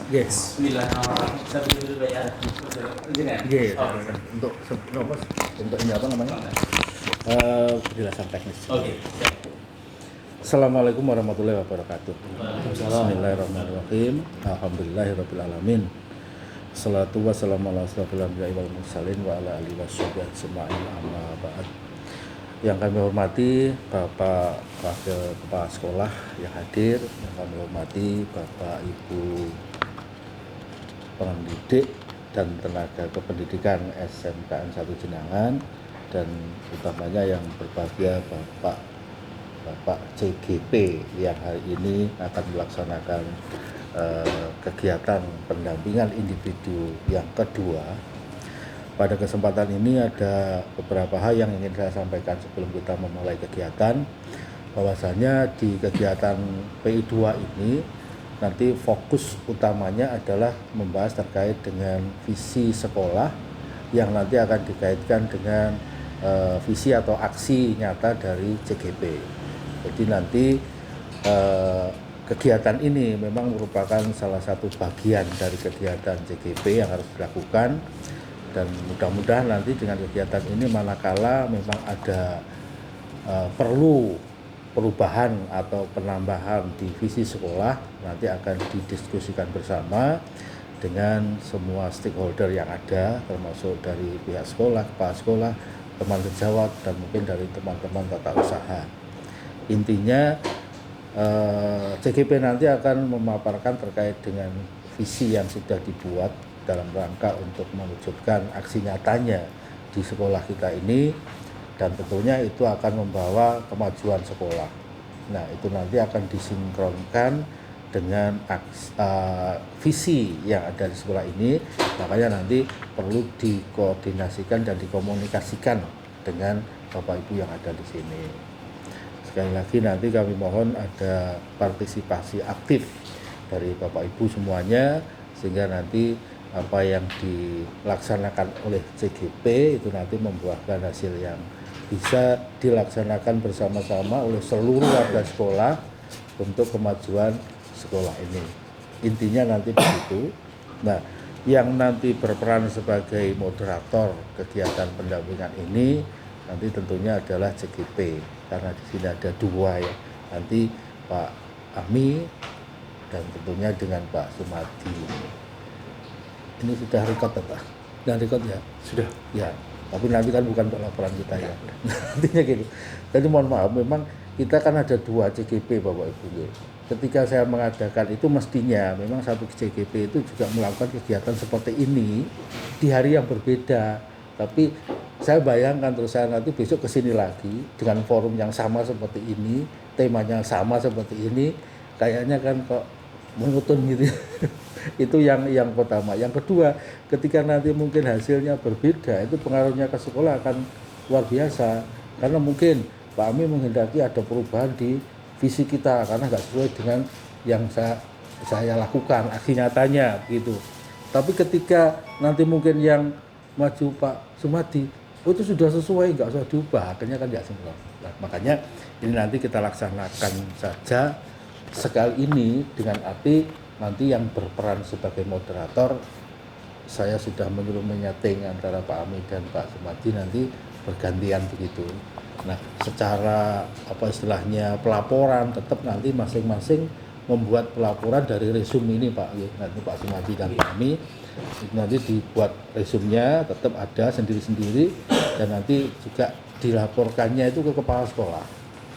Yes. Bismillahirrahmanirrahim. Kita dulu ya. Yes. Untuk ini apa namanya? Penjelasan teknis. Oke. Assalamualaikum warahmatullahi wabarakatuh. Bismillahirrahmanirrahim. Alhamdulillahirabbil alamin. Shalatu wassalamu ala asyrofil anbiya'i wal mursalin wa ala alihi washabihi ajma'in amma ba'd. Yang kami hormati Bapak Wakil Kepala Sekolah yang hadir, yang kami hormati Bapak Ibu pendidik dan tenaga kependidikan SMKN 1 Jenangan, dan utamanya yang berbahagia Bapak CGP yang hari ini akan melaksanakan kegiatan pendampingan individu yang kedua. Pada kesempatan ini ada beberapa hal yang ingin saya sampaikan sebelum kita memulai kegiatan, bahwasanya di kegiatan PI2 ini nanti fokus utamanya adalah membahas terkait dengan visi sekolah yang nanti akan dikaitkan dengan visi atau aksi nyata dari CGP. Jadi nanti kegiatan ini memang merupakan salah satu bagian dari kegiatan CGP yang harus dilakukan, dan mudah-mudahan nanti dengan kegiatan ini manakala memang ada perlu perubahan atau penambahan di visi sekolah, nanti akan didiskusikan bersama dengan semua stakeholder yang ada, termasuk dari pihak sekolah, kepala sekolah, teman sejawat, dan mungkin dari teman-teman tata usaha. Intinya CGP nanti akan memaparkan terkait dengan visi yang sudah dibuat dalam rangka untuk mewujudkan aksi nyatanya di sekolah kita ini, dan tentunya itu akan membawa kemajuan sekolah. Nah, itu nanti akan disinkronkan dengan visi yang ada di sekolah ini, makanya nanti perlu dikoordinasikan dan dikomunikasikan dengan Bapak Ibu yang ada di sini. Sekali lagi nanti kami mohon ada partisipasi aktif dari Bapak Ibu semuanya, sehingga nanti apa yang dilaksanakan oleh CGP itu nanti membuahkan hasil yang bisa dilaksanakan bersama-sama oleh seluruh warga sekolah untuk kemajuan sekolah ini. Intinya nanti begitu. Nah, yang nanti berperan sebagai moderator kegiatan pendampingan ini nanti tentunya adalah CGP, karena di sini ada dua ya. Nanti Pak Ami dan tentunya dengan Pak Sumadi. Ini sudah record Pak? Dan record ya? Sudah. Ya, tapi nanti kan bukan laporan kita ya. Nantinya gitu. Jadi mohon maaf, memang kita kan ada dua CGP Bapak Ibu. Ketika saya mengadakan itu mestinya memang satu CGP itu juga melakukan kegiatan seperti ini di hari yang berbeda. Tapi saya bayangkan terus saya nanti besok kesini lagi dengan forum yang sama seperti ini, temanya sama seperti ini, kayaknya kan kok monoton gitu. Itu yang pertama. Yang kedua, ketika nanti mungkin hasilnya berbeda, itu pengaruhnya ke sekolah akan luar biasa, karena mungkin Pak Ami menghendaki ada perubahan di visi kita karena nggak sesuai dengan yang saya lakukan aksi nyatanya gitu. Tapi ketika nanti mungkin yang maju Pak Sumadi, itu sudah sesuai, nggak usah diubah, akhirnya kan nggak sinkron. Nah, makanya ini nanti kita laksanakan saja sekali ini dengan arti nanti yang berperan sebagai moderator, saya sudah menyuruh menyeting antara Pak Ami dan Pak Sumadi nanti bergantian begitu. Nah, secara apa istilahnya pelaporan tetap nanti masing-masing membuat pelaporan dari resume ini Pak. Nanti Pak Sumadi dan Pak Ami nanti dibuat resumenya tetap ada sendiri-sendiri, dan nanti juga dilaporkannya itu ke kepala sekolah.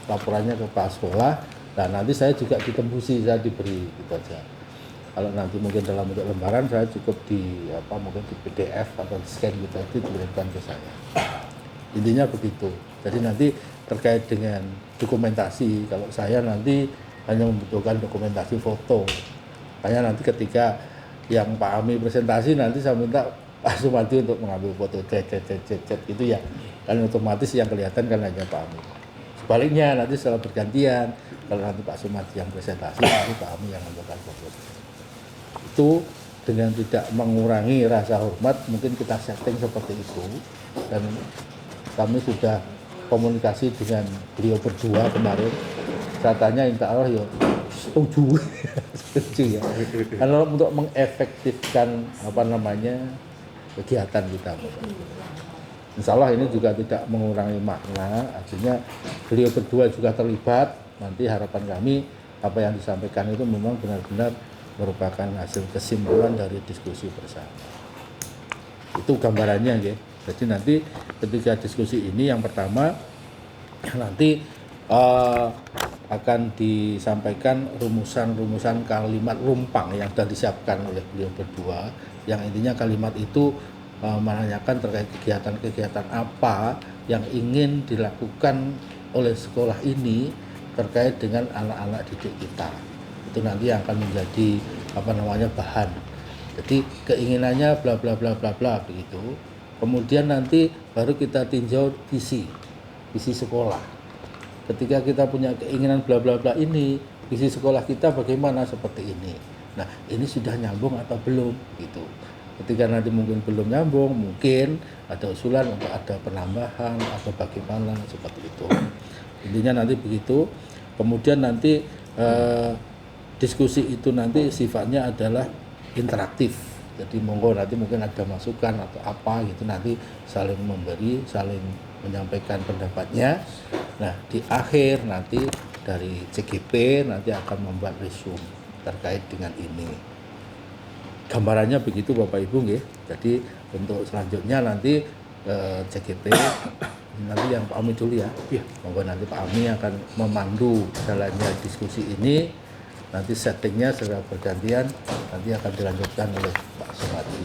Laporannya ke kepala sekolah. Nah, nanti saya juga ditembusi, saya diberi gitu aja. Kalau nanti mungkin dalam bentuk lembaran, saya cukup mungkin di PDF atau di scan gitu, itu dikirimkan ke saya. Intinya begitu. Jadi nanti terkait dengan dokumentasi, kalau saya nanti hanya membutuhkan dokumentasi foto. Hanya nanti ketika yang Pak Ami presentasi, nanti saya minta Pak Sumadi untuk mengambil foto cet gitu ya. Kan otomatis yang kelihatan kan hanya Pak Ami. Sebaliknya nanti setelah bergantian, kalau nanti Pak Sumadi yang presentasi, nanti Pak Ami yang menentukan foto. Itu dengan tidak mengurangi rasa hormat, mungkin kita setting seperti itu, dan kami sudah komunikasi dengan beliau berdua kemarin. Saya tanya insya Allah ya setuju. Setuju ya. Karena untuk mengefektifkan kegiatan kita. Insya Allah ini juga tidak mengurangi makna, artinya beliau berdua juga terlibat. Nanti harapan kami apa yang disampaikan itu memang benar-benar merupakan hasil kesimpulan dari diskusi bersama. Itu gambarannya ya. Jadi nanti ketika diskusi ini yang pertama nanti akan disampaikan rumusan-rumusan kalimat rumpang yang sudah disiapkan oleh beliau berdua, yang intinya kalimat itu menanyakan terkait kegiatan-kegiatan apa yang ingin dilakukan oleh sekolah ini terkait dengan anak-anak didik kita. Itu nanti yang akan menjadi bahan. Jadi keinginannya bla bla bla bla bla begitu. Kemudian nanti baru kita tinjau visi sekolah. Ketika kita punya keinginan bla bla bla ini, visi sekolah kita bagaimana seperti ini. Nah, ini sudah nyambung atau belum gitu. Ketika nanti mungkin belum nyambung, mungkin ada usulan untuk ada penambahan atau bagaimana seperti itu. Intinya nanti begitu. Kemudian nanti diskusi itu nanti sifatnya adalah interaktif. Jadi monggo nanti mungkin ada masukan atau apa gitu, nanti saling memberi, saling menyampaikan pendapatnya. Nah, di akhir nanti dari CGP nanti akan membuat resume terkait dengan ini. Gambarannya begitu Bapak Ibu nggih. Jadi untuk selanjutnya nanti CGP nanti yang Pak Ami dulu ya. Iya. Monggo nanti Pak Ami akan memandu jalannya diskusi ini. Nanti settingnya secara bergantian nanti akan dilanjutkan oleh Pak Sumadi.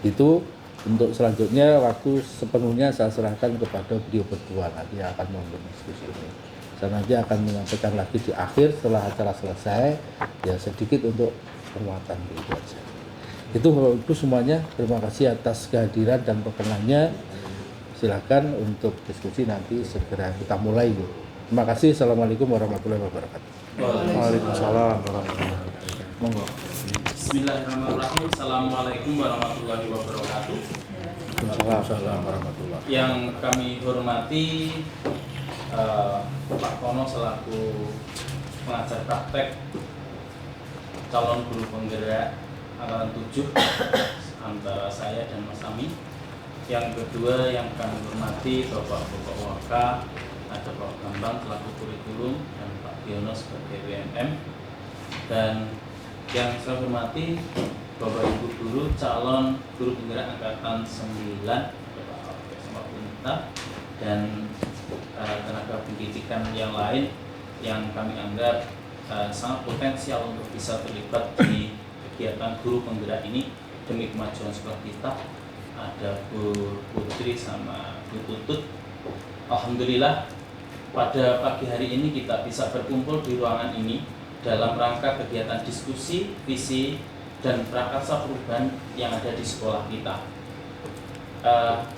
Itu untuk selanjutnya waktu sepenuhnya saya serahkan kepada beliau berdua nanti yang akan membangun diskusi ini. Saya nanti akan menyampaikan lagi di akhir setelah acara selesai ya sedikit untuk penguatan begitu aja. Itu Bapak Ibu semuanya, terima kasih atas kehadiran dan perkenannya. Silakan untuk diskusi nanti segera kita mulai. Terima kasih. Assalamualaikum warahmatullahi wabarakatuh. Waalaikumsalam warahmatullahi wabarakatuh. Monggo. Bismillahirrahmanirrahim. Assalamualaikum warahmatullahi wabarakatuh. Waalaikumsalam warahmatullahi. Yang kami hormati Pak Kono selaku pengajar praktek calon guru penggerak angkatan 7 antara saya dan Mas Ami. Yang kedua yang kami hormati Bapak Waka, ada Pak Bambang selaku kurikulum dan Pak Biono sebagai WMM, dan yang saya hormati Bapak Ibu guru calon guru penggerak angkatan 9 Bapak Alfred Unta dan tenaga pendidikan yang lain yang kami anggap sangat potensial untuk bisa terlibat di kegiatan guru penggerak ini demi kemajuan sekolah kita. Ada Bu Putri sama Bu Tutut. Alhamdulillah pada pagi hari ini kita bisa berkumpul di ruangan ini dalam rangka kegiatan diskusi, visi, dan prakarsa perubahan yang ada di sekolah kita.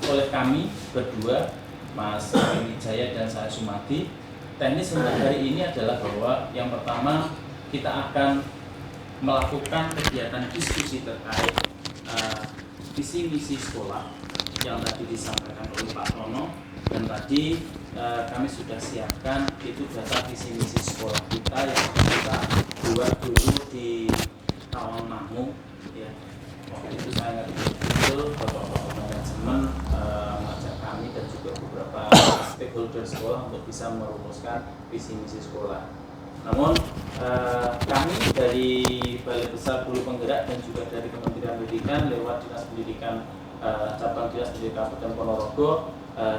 Oleh kami berdua, Mas Wijaya dan saya Sumadi, teknis untuk hari ini adalah bahwa yang pertama kita akan melakukan kegiatan diskusi terkait visi misi sekolah yang tadi disampaikan oleh Pak Tono, dan tadi kami sudah siapkan itu data visi misi sekolah kita yang kita buat dulu di Tawangmangu ya. Waktu itu saya ngerti betul bapak-bapak manajemen mengajak kami dan juga beberapa stakeholder sekolah untuk bisa merumuskan visi misi sekolah. Namun kami dari Balai Besar Guru Penggerak dan juga dari Kementerian Pendidikan lewat Dinas Pendidikan Cabang Dinas Pendidikan Kabupaten Ponorogo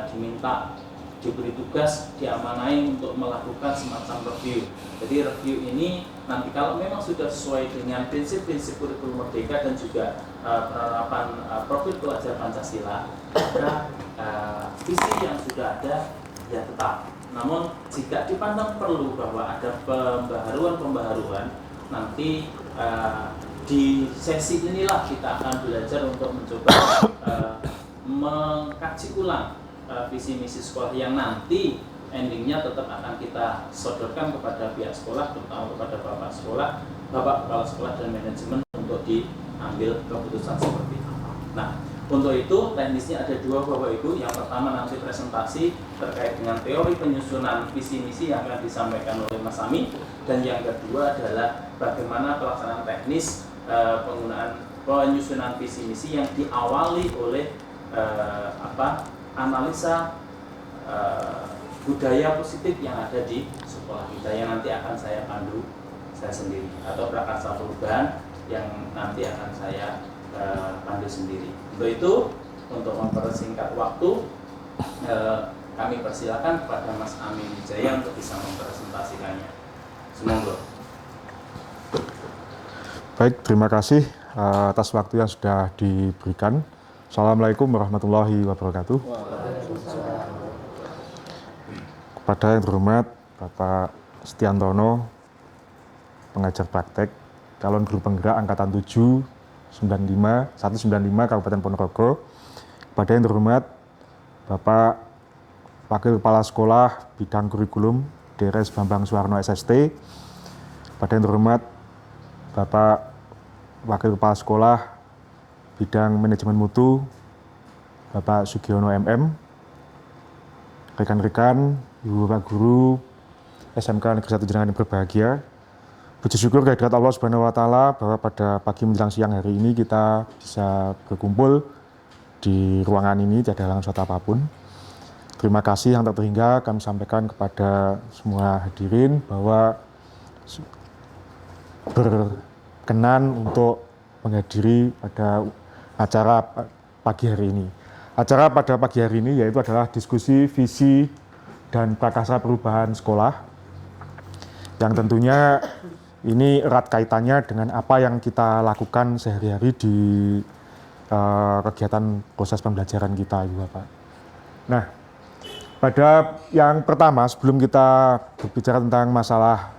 diminta, diberi tugas, diamanai untuk melakukan semacam review. Jadi review ini nanti kalau memang sudah sesuai dengan prinsip-prinsip kurikulum merdeka dan juga penerapan profil pelajar Pancasila, maka visi yang sudah ada ya tetap. Namun jika dipandang perlu bahwa ada pembaharuan, nanti di sesi inilah kita akan belajar untuk mencoba mengkaji ulang visi misi sekolah yang nanti endingnya tetap akan kita sodorkan kepada pihak sekolah, terutama kepada bapak sekolah, bapak kepala sekolah dan manajemen untuk diambil keputusan seperti apa. Nah, Untuk itu teknisnya ada dua Bapak Ibu. Yang pertama nanti presentasi terkait dengan teori penyusunan visi misi yang akan disampaikan oleh Mas Ami, dan yang kedua adalah bagaimana pelaksanaan teknis penggunaan penyusunan visi misi yang diawali oleh analisa budaya positif yang ada di sekolah kita, yang nanti akan saya pandu saya sendiri, atau prakarsa perubahan yang nanti akan saya pandu sendiri. Untuk itu, untuk mempersingkat waktu, kami persilakan kepada Mas Amin Wijaya untuk bisa mempresentasikannya. Semoga. Baik, terima kasih atas waktu yang sudah diberikan. Assalamualaikum warahmatullahi wabarakatuh. Kepada yang terhormat Bapak Setiantono, pengajar praktek, calon guru penggerak angkatan 7 195 Kabupaten Ponorogo. Kepada yang terhormat Bapak Wakil Kepala Sekolah Bidang Kurikulum DRS Bambang Suwarno SST. Kepada yang terhormat Bapak Wakil Kepala Sekolah Bidang Manajemen Mutu Bapak Sugiono MM. Rekan-rekan, Ibu Bapak Guru SMK Negeri 1 Jenangan yang berbahagia. Puji syukur kehadirat Allah Subhanahu wa taala bahwa pada pagi menjelang siang hari ini kita bisa berkumpul di ruangan ini tidak ada halangan suatu apapun. Terima kasih yang tak terhingga kami sampaikan kepada semua hadirin bahwa berkenan untuk menghadiri pada acara pagi hari ini. Acara pada pagi hari ini yaitu adalah diskusi visi dan prakarsa perubahan sekolah, yang tentunya ini erat kaitannya dengan apa yang kita lakukan sehari-hari di kegiatan proses pembelajaran kita, Ibu Bapak. Nah, pada yang pertama sebelum kita berbicara tentang masalah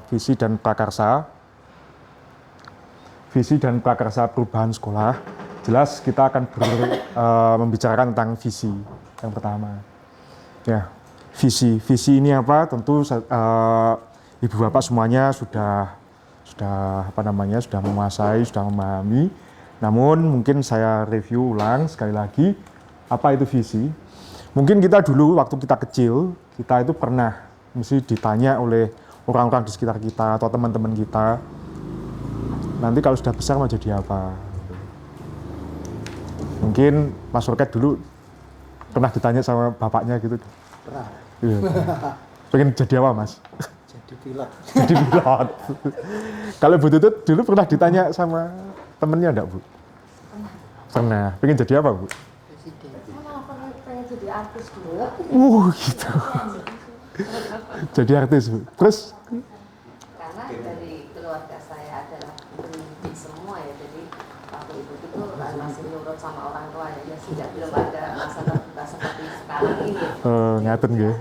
visi dan prakarsa perubahan sekolah, jelas kita akan membicarakan tentang visi yang pertama. Ya, visi ini apa? Tentu Ibu Bapak semuanya sudah menguasai, sudah memahami. Namun mungkin saya review ulang sekali lagi, apa itu visi? Mungkin kita dulu waktu kita kecil, kita itu pernah mesti ditanya oleh orang-orang di sekitar kita atau teman-teman kita, nanti kalau sudah besar mau jadi apa? Mungkin Mas Roket dulu pernah ditanya sama bapaknya gitu. Pernah. Iya. Pengen jadi apa, Mas? Jadi pilot. Jadi pilot. Kalau Bu Tutut dulu pernah ditanya sama temennya enggak, Bu? Pernah. Pengen jadi apa, Bu? Presiden. Saya pengen jadi artis dulu. Gitu. Jadi artis, Bu. Terus? Karena dari keluarga saya adalah pendidik semua ya, jadi waktu ibu itu masih nurut sama orang tua ya, sejak belum ada masa terbuka seperti sekarang ini. Ngaten nggih.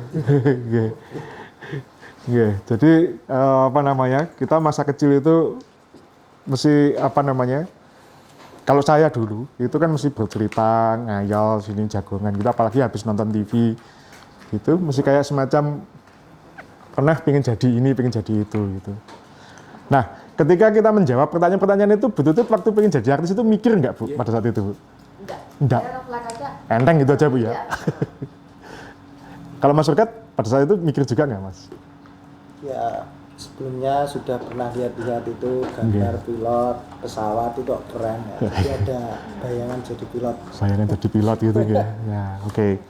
Nggih. Nggih. Jadi kita masa kecil itu mesti kalau saya dulu itu kan mesti bercerita, ngayal sini jagongan gitu, apalagi habis nonton TV gitu, mesti kayak semacam pernah pengen jadi ini, pengen jadi itu gitu. Nah, ketika kita menjawab pertanyaan-pertanyaan itu, betul-betul waktu pengen jadi artis itu mikir nggak, Bu, pada saat itu, Bu? Enggak. Saya refleks aja. Enteng gitu aja, Bu, ya? Iya. Kalau Mas Roket pada saat itu mikir juga nggak, Mas? Ya, sebelumnya sudah pernah lihat-lihat itu gambar pilot pesawat itu keren ya. Jadi ada bayangan jadi pilot. Bayangan jadi pilot gitu ya. Ya, oke.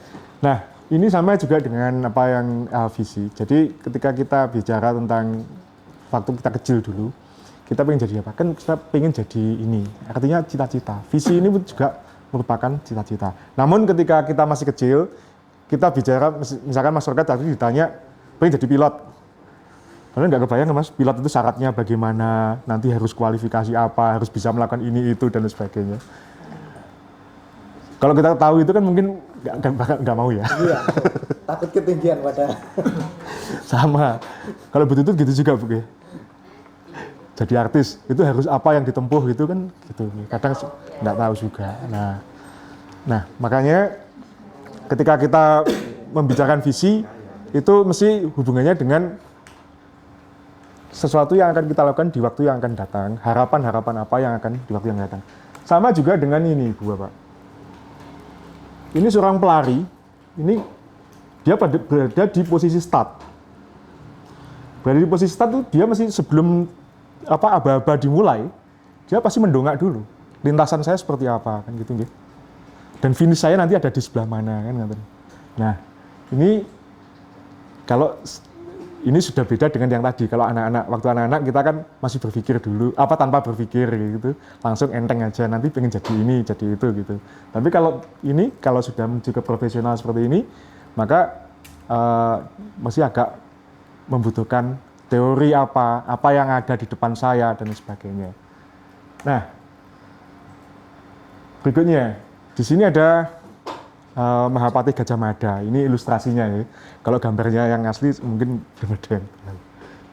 Nah, ini sama juga dengan apa yang visi. Jadi ketika kita bicara tentang waktu kita kecil dulu, kita pengen jadi apa? Kan kita pengen jadi ini. Artinya cita-cita. Visi ini juga merupakan cita-cita. Namun ketika kita masih kecil, kita bicara, misalkan masyarakat tadi ditanya, pengen jadi pilot. Padahal nggak kebayang, Mas, pilot itu syaratnya bagaimana, nanti harus kualifikasi apa, harus bisa melakukan ini, itu, dan sebagainya. Kalau kita tahu itu kan mungkin nggak mau ya. Iya, takut ketinggian pada. Sama. Kalau betul itu gitu juga, Bu. Jadi artis, itu harus apa yang ditempuh gitu kan, gitu. Kadang nggak tahu juga. Nah, makanya ketika kita membicarakan visi, itu mesti hubungannya dengan sesuatu yang akan kita lakukan di waktu yang akan datang, harapan-harapan apa yang akan di waktu yang akan datang. Sama juga dengan ini, Bu Bapak. Ini seorang pelari, ini dia berada di posisi start. Berada di posisi start itu dia masih sebelum aba-aba dimulai, dia pasti mendongak dulu. Lintasan saya seperti apa, kan gitu nggih. Dan finish saya nanti ada di sebelah mana, kan ngaten. Nah, ini kalau ini sudah beda dengan yang tadi. Kalau waktu anak-anak kita kan masih berpikir dulu, tanpa berpikir gitu, langsung enteng aja. Nanti pengen jadi ini, jadi itu gitu. Tapi kalau sudah menuju ke profesional seperti ini, maka masih agak membutuhkan teori apa yang ada di depan saya dan sebagainya. Nah, berikutnya di sini ada Mahapati Gajah Mada. Ini ilustrasinya ya. Kalau gambarnya yang asli mungkin berbeda.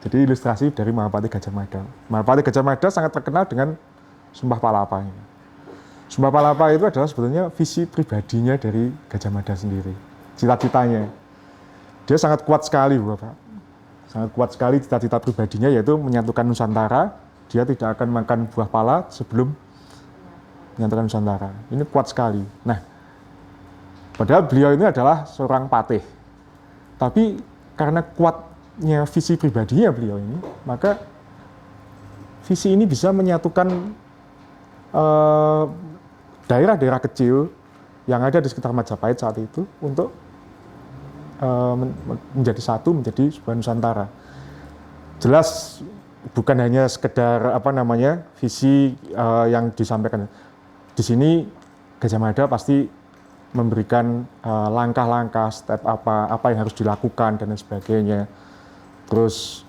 Jadi ilustrasi dari Mahapati Gajah Mada. Mahapati Gajah Mada sangat terkenal dengan Sumpah Palapanya. Sumpah Palapa itu adalah sebetulnya visi pribadinya dari Gajah Mada sendiri. Cita-citanya. Dia sangat kuat sekali, Bapak. Sangat kuat sekali cita-cita pribadinya, yaitu menyatukan Nusantara. Dia tidak akan makan buah pala sebelum menyatukan Nusantara. Ini kuat sekali. Nah, padahal beliau ini adalah seorang patih. Tapi karena kuatnya visi pribadinya beliau ini, maka visi ini bisa menyatukan daerah-daerah kecil yang ada di sekitar Majapahit saat itu untuk menjadi satu, menjadi sebuah Nusantara. Jelas bukan hanya sekedar visi yang disampaikan. Di sini Gajah Mada pasti memberikan langkah-langkah, step apa yang harus dilakukan dan sebagainya. Terus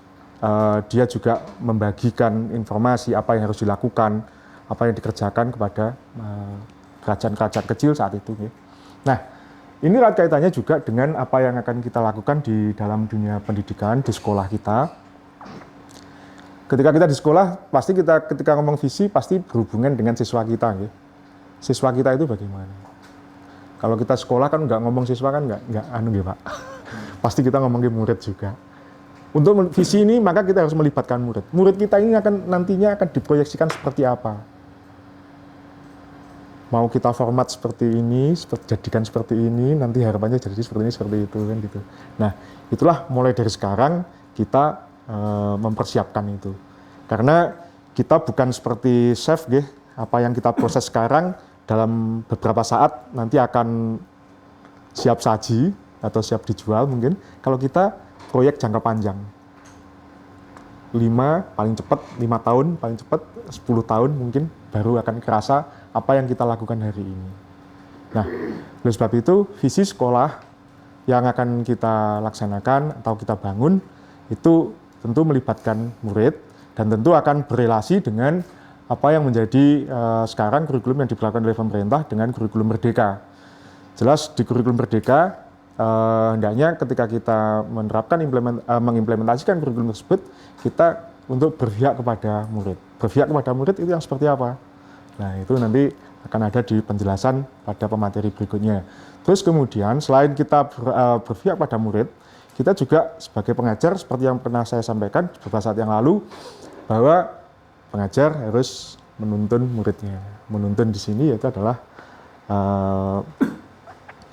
dia juga membagikan informasi apa yang harus dilakukan, apa yang dikerjakan kepada kerajaan-kerajaan kecil saat itu. Nah, ini erat kaitannya juga dengan apa yang akan kita lakukan di dalam dunia pendidikan di sekolah kita. Ketika kita di sekolah, pasti ketika ngomong visi pasti berhubungan dengan siswa kita. Siswa kita itu bagaimana? Kalau kita sekolah kan nggak ngomong siswa kan nggak Pak. Pasti kita ngomongin murid juga. Untuk visi ini maka kita harus melibatkan murid. Murid kita ini nantinya akan diproyeksikan seperti apa? Mau kita format seperti ini, jadikan seperti ini, nanti harapannya jadi seperti ini, seperti itu kan gitu. Nah, itulah mulai dari sekarang kita mempersiapkan itu. Karena kita bukan seperti chef apa yang kita proses sekarang dalam beberapa saat nanti akan siap saji atau siap dijual mungkin. Kalau kita proyek jangka panjang. 5 paling cepat 5 tahun, paling cepat 10 tahun mungkin baru akan kerasa apa yang kita lakukan hari ini. Nah, oleh sebab itu visi sekolah yang akan kita laksanakan atau kita bangun itu tentu melibatkan murid dan tentu akan berelasi dengan apa yang menjadi sekarang kurikulum yang diberlakukan oleh pemerintah dengan kurikulum Merdeka. Jelas di kurikulum Merdeka hendaknya ketika kita menerapkan mengimplementasikan kurikulum tersebut kita untuk berpihak kepada murid. Berpihak kepada murid itu yang seperti apa? Nah, itu nanti akan ada di penjelasan pada pemateri berikutnya. Terus kemudian selain kita berpihak pada murid, kita juga sebagai pengajar seperti yang pernah saya sampaikan beberapa saat yang lalu bahwa pengajar harus menuntun muridnya. Menuntun di sini yaitu adalah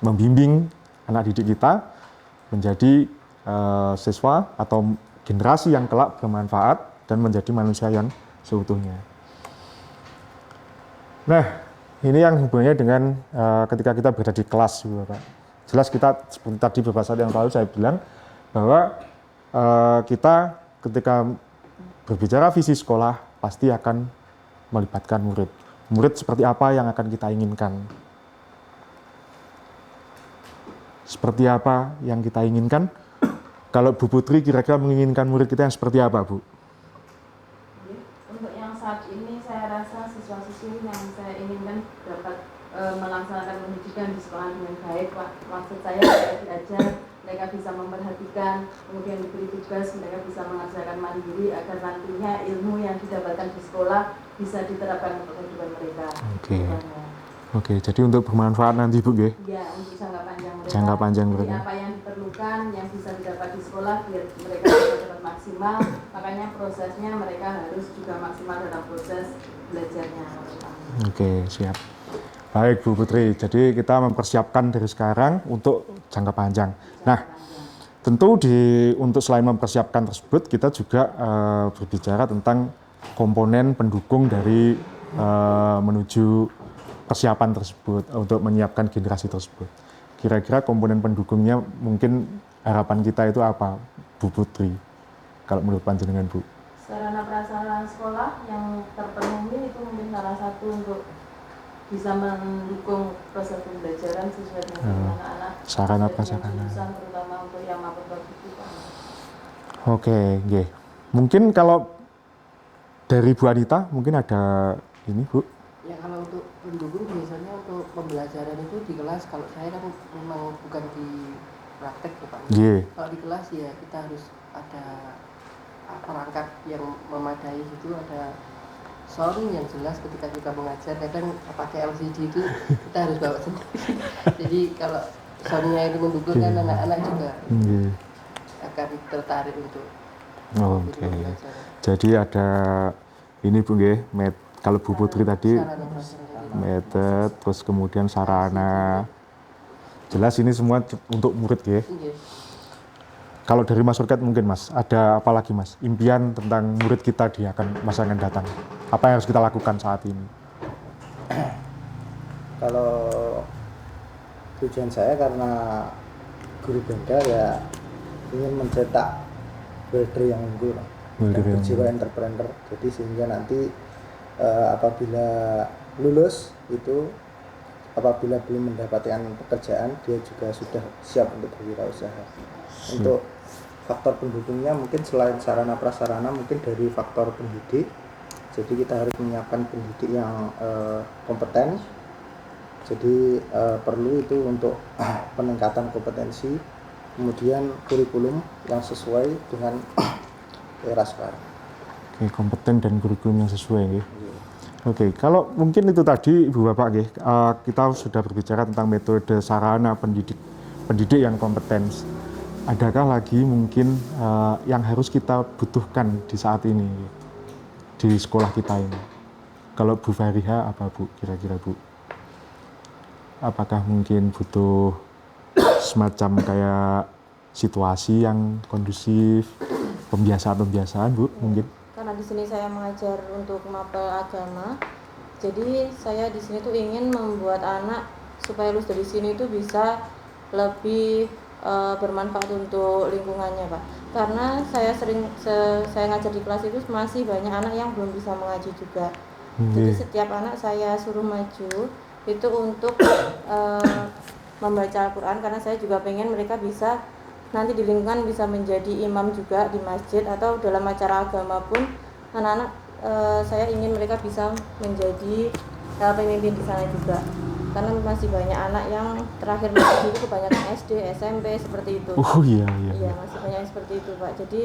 membimbing anak didik kita menjadi siswa atau generasi yang kelak bermanfaat dan menjadi manusia yang seutuhnya. Nah, ini yang hubungannya dengan ketika kita berada di kelas, Bapak. Jelas kita seperti tadi beberapa saat yang lalu saya bilang bahwa kita ketika berbicara visi sekolah pasti akan melibatkan murid. Murid seperti apa yang akan kita inginkan? Seperti apa yang kita inginkan? Kalau Bu Putri kira-kira menginginkan murid kita yang seperti apa, Bu? Untuk yang saat ini saya rasa siswa-siswi yang saya inginkan dapat melaksanakan pendidikan di sekolah dengan baik, Pak. Maksud saya mereka diajar, mereka bisa memperhatikan, kemudian diberi tugas, mereka bisa mengerjakan mandiri agar nantinya ilmu yang didapatkan di sekolah bisa diterapkan untuk kehidupan mereka. Oke, jadi untuk bermanfaat nanti, Bu, ya? Iya, untuk jangka panjang mereka. Jangka panjang mereka. Jadi apa yang diperlukan, yang bisa didapat di sekolah, biar mereka bisa dapat maksimal. Makanya prosesnya mereka harus juga maksimal dalam proses belajarnya. Oke, siap. Baik Bu Putri, jadi kita mempersiapkan dari sekarang untuk jangka panjang. Nah, tentu untuk selain mempersiapkan tersebut, kita juga berbicara tentang komponen pendukung dari menuju persiapan tersebut untuk menyiapkan generasi tersebut. Kira-kira komponen pendukungnya mungkin harapan kita itu apa, Bu Putri? Kalau menurut panjenengan, Bu? Sarana prasarana sekolah yang terpenuhi itu mungkin salah satu untuk bisa mendukung proses pembelajaran sesuai dengan anak-anak. Sarana prasarana. Terutama untuk yang mabuk itu. Oke, nggih. Mungkin kalau dari Bu Anita mungkin ada ini, Bu. Ya kalau untuk pendukung biasanya untuk pembelajaran itu di kelas, kalau saya kan memang bukan di praktek ya Pak. Nggih. Kalau di kelas ya kita harus ada perangkat yang memadai, itu ada sound yang jelas ketika kita mengajar. Kadang pakai LCD itu kita harus bawa sendiri. Jadi kalau soundnya itu mendukung kan anak-anak juga akan tertarik untuk Oke. Jadi ada ini Bu nggih, kalau Bu Putri tadi metode, terus kemudian sarana. Jelas ini semua untuk murid nggih. Kalau dari Mas Urket mungkin Mas, ada apa lagi Mas? Impian tentang murid kita di masa akan datang. Apa yang harus kita lakukan saat ini? Kalau tujuan saya karena guru bengkel ya ingin mencetak welder yang unggul, yang berjiwa entrepreneur. Jadi sehingga nanti apabila lulus itu, apabila belum mendapatkan pekerjaan, dia juga sudah siap untuk berwirausaha. Untuk faktor pendukungnya mungkin selain sarana prasarana, mungkin dari faktor pendidik. Jadi kita harus menyiapkan pendidik yang kompeten. Jadi perlu itu untuk peningkatan kompetensi, kemudian kurikulum yang sesuai dengan era sekarang. Oke, kompeten dan kurikulum yang sesuai ya. Oke, kalau mungkin itu tadi Ibu Bapak nggih, kita sudah berbicara tentang metode sarana pendidik yang kompeten. Adakah lagi mungkin yang harus kita butuhkan di saat ini di sekolah kita ini? Kalau Bu Fariha apa Bu kira-kira Bu? Apakah mungkin butuh semacam kayak situasi yang kondusif, pembiasaan Bu mungkin? Karena di sini saya mengajar untuk mapel agama, jadi saya di sini tuh ingin membuat anak supaya lulus dari sini itu bisa lebih bermanfaat untuk lingkungannya Pak. Karena saya saya ngajar di kelas itu masih banyak anak yang belum bisa mengaji juga. Jadi setiap anak saya suruh maju itu untuk membaca Al-Quran, karena saya juga pengen mereka bisa nanti di lingkungan bisa menjadi imam juga di masjid atau dalam acara agama pun anak-anak saya ingin mereka bisa menjadi pemimpin di sana juga. Karena masih banyak anak yang terakhir mengaji itu kebanyakan SD, SMP seperti itu. Oh iya. Iya, masih banyak yang seperti itu Pak. Jadi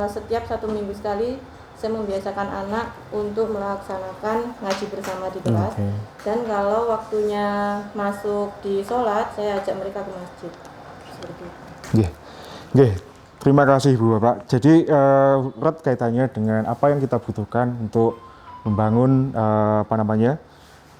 setiap 1 minggu sekali saya membiasakan anak untuk melaksanakan ngaji bersama di kelas. Dan kalau waktunya masuk di sholat, saya ajak mereka ke masjid. Seperti itu. Nggih. Terima kasih Bu Bapak. Jadi erat kaitannya dengan apa yang kita butuhkan untuk membangun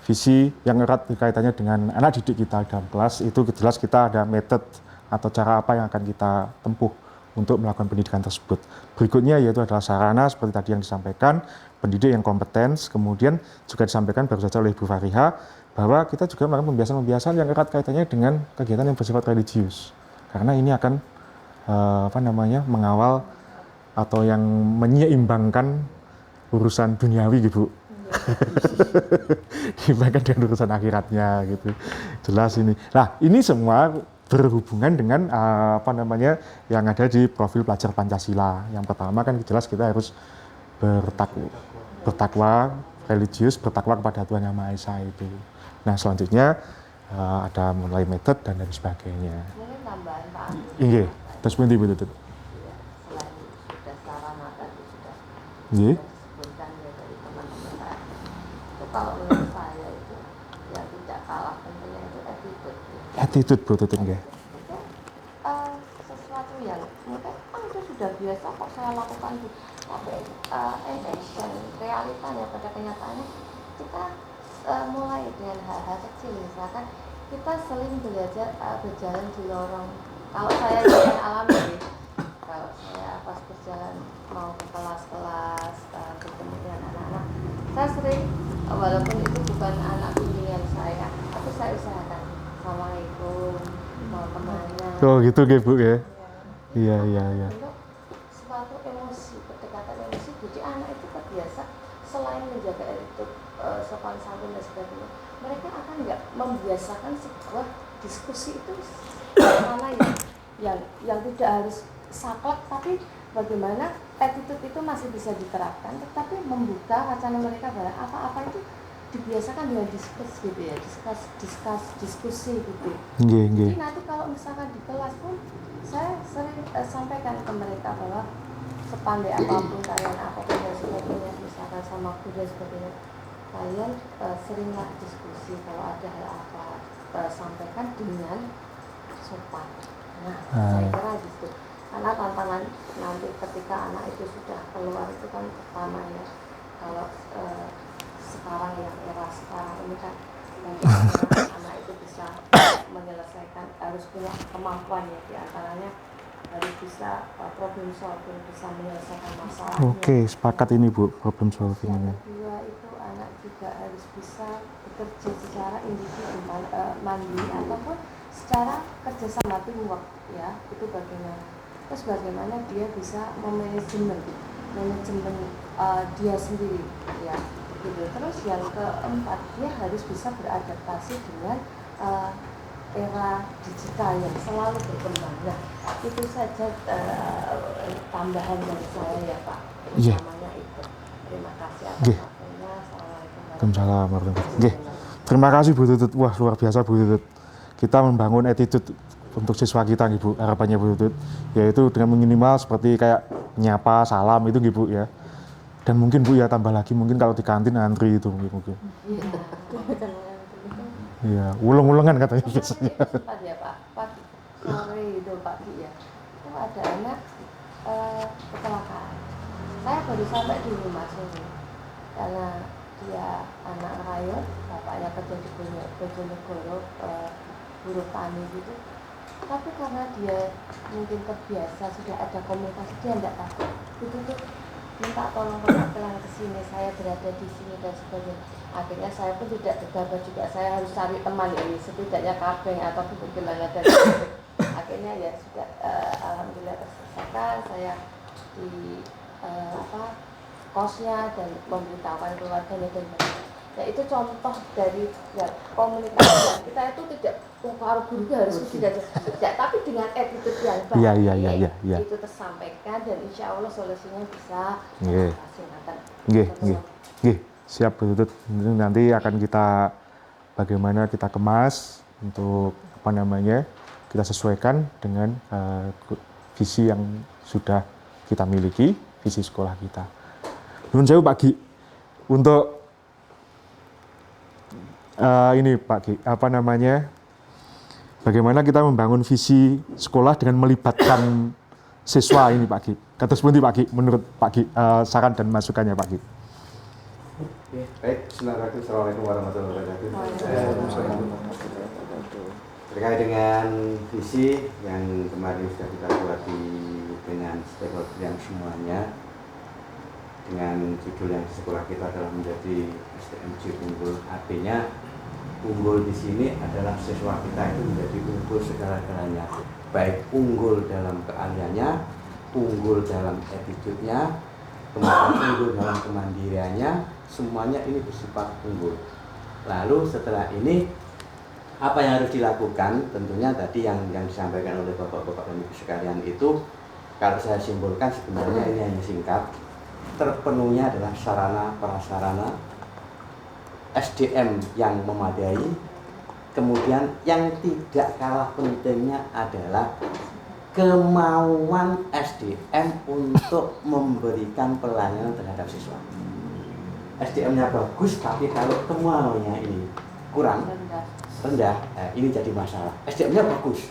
visi yang erat kaitannya dengan anak didik kita dalam kelas. Itu jelas kita ada metode atau cara apa yang akan kita tempuh untuk melakukan pendidikan tersebut. Berikutnya yaitu adalah sarana seperti tadi yang disampaikan, pendidik yang kompeten, kemudian juga disampaikan baru saja oleh Bu Fariha bahwa kita juga melakukan pembiasaan-pembiasaan yang erat kaitannya dengan kegiatan yang bersifat religius. Karena ini akan mengawal atau yang menyeimbangkan urusan duniawi gitu. Dibandingkan dengan urusan akhiratnya gitu. Jelas ini. Nah, ini semua berhubungan dengan yang ada di profil pelajar Pancasila. Yang pertama kan jelas kita harus bertakwa religius, bertakwa kepada Tuhan Yang Maha Esa itu. Nah, selanjutnya ada mulai metode dan lain sebagainya. Mungkin tambahan Pak. Iya, terus pundi Bu Tutut? Selain sudah sarana tadi sudah Nggih. disebutkan ya dari teman-teman saya. Itu kalau menurut saya itu yang tidak kalah pentingnya itu attitude. Attitude Bu Tutut nggih. Itu sesuatu yang mungkin itu sudah biasa kok saya lakukan tapi in action, realitanya pada kenyataannya kita mulai dengan hal-hal kecil, misalkan kita sering belajar berjalan di lorong. Kalau saya yang alami, kalau saya pas berjalan mau ke kelas-kelas bertemu dengan anak-anak, saya sering walaupun itu bukan anak bimbingan saya, tapi saya usahakan assalamualaikum, mau kemana. Oh gitu Bu ya. Iya. Untuk suatu emosi, pendekatan emosi, jadi anak itu terbiasa selain menjaga attitude, sopan santun dan sebagainya, mereka akan nggak membiasakan sebuah diskusi itu mana yang tidak harus saklek, tapi bagaimana attitude itu masih bisa diterapkan, tetapi membuka wacana mereka bahwa apa-apa itu dibiasakan dengan diskusi gitu ya, diskusi gitu. Jadi nanti kalau misalkan di kelas pun saya sering sampaikan ke mereka bahwa sepandai apapun kalian apapun dan sebagainya, misalkan sama guru dan sebagainya, kalian seringlah diskusi, kalau ada hal apa sampaikan dengan sopan. Nah, saya kira gitu. Karena tantangan nanti ketika anak itu sudah keluar itu kan pertama ya, kalau sekarang yang era sekarang ini kan anak itu bisa menyelesaikan, harus punya kemampuan ya, diantaranya harus bisa problem solving, bisa menyelesaikan masalah. Oke, sepakat ini Bu, problem solving ini. Yang kedua itu anak juga harus bisa bekerja secara individu, mandiri ataupun secara kerjasama teamwork ya, itu bagaimana. Terus bagaimana dia bisa manajemen dia sendiri ya gitu. Terus yang keempat, dia harus bisa beradaptasi dengan era digital yang selalu berkembang. Nah, itu saja tambahan dari saya ya Pak. Utamanya itu. Terima kasih atas waktunya. Assalamualaikum warahmatullahi wabarakatuh. Terima kasih Bu Tutut. Wah, luar biasa Bu Tutut. Kita membangun attitude untuk siswa kita nih Bu, harapannya Bu Tutut, yaitu dengan minimal seperti kayak nyapa, salam itu gitu Bu ya. Dan mungkin Bu ya tambah lagi, mungkin kalau di kantin antri itu mungkin. Iya, uleng-ulengan katanya biasanya. Sempat ya Pak, pagi sore itu pagi ya, itu ada anak kecelakaan. Saya baru sampai di rumah sini karena dia anak rayon, bapaknya kerja di Bojonegoro, buruh tani gitu. Tapi karena dia mungkin terbiasa sudah ada komunikasi, dia tidak takut. Itu tuh minta tolong perwakilan ke sini, saya berada di sini dan sebagainya. Akhirnya saya pun tidak gegabah juga, saya harus cari teman ini, setidaknya kabeng atau gimana dan akhirnya ya sudah alhamdulillah terselesaikan. Saya di kosnya dan memberitahukan keluarganya dan sebagainya. Nah itu contoh dari ya, komunikasi kita itu tidak kalau guru harus tidak, tapi dengan attitude yang baik itu tersampaikan dan insya Allah solusinya bisa siap Bu Tutut. Nanti akan kita bagaimana kita kemas untuk apa namanya, kita sesuaikan dengan visi yang sudah kita miliki, visi sekolah kita. Nun sewu Pak Gi, untuk ini Pak Gi, apa namanya, bagaimana kita membangun visi sekolah dengan melibatkan siswa ini Pak Gi. Kados pundi Pak Gi, menurut Pak Gi, saran dan masukannya Pak Gi. Baik, Assalamualaikum warahmatullahi wabarakatuh. Terkait dengan visi yang kemarin sudah kita buat dengan stakeholder yang semuanya, dengan judul yang di sekolah kita adalah menjadi SDMJ unggul. Artinya unggul di sini adalah siswa kita itu menjadi unggul segala-galanya, baik unggul dalam keahliannya, unggul dalam attitude-nya, kemudian unggul dalam kemandiriannya, semuanya ini bersifat unggul. Lalu setelah ini apa yang harus dilakukan? Tentunya tadi yang disampaikan oleh bapak-bapak dan ibu sekalian itu, kalau saya simpulkan sebenarnya ini hanya singkat. Terpenuhnya adalah sarana prasarana, SDM yang memadai, kemudian yang tidak kalah pentingnya adalah kemauan SDM untuk memberikan pelayanan terhadap siswa. SDM-nya bagus, tapi kalau kemauannya ini kurang, rendah, ini jadi masalah. SDM-nya bagus,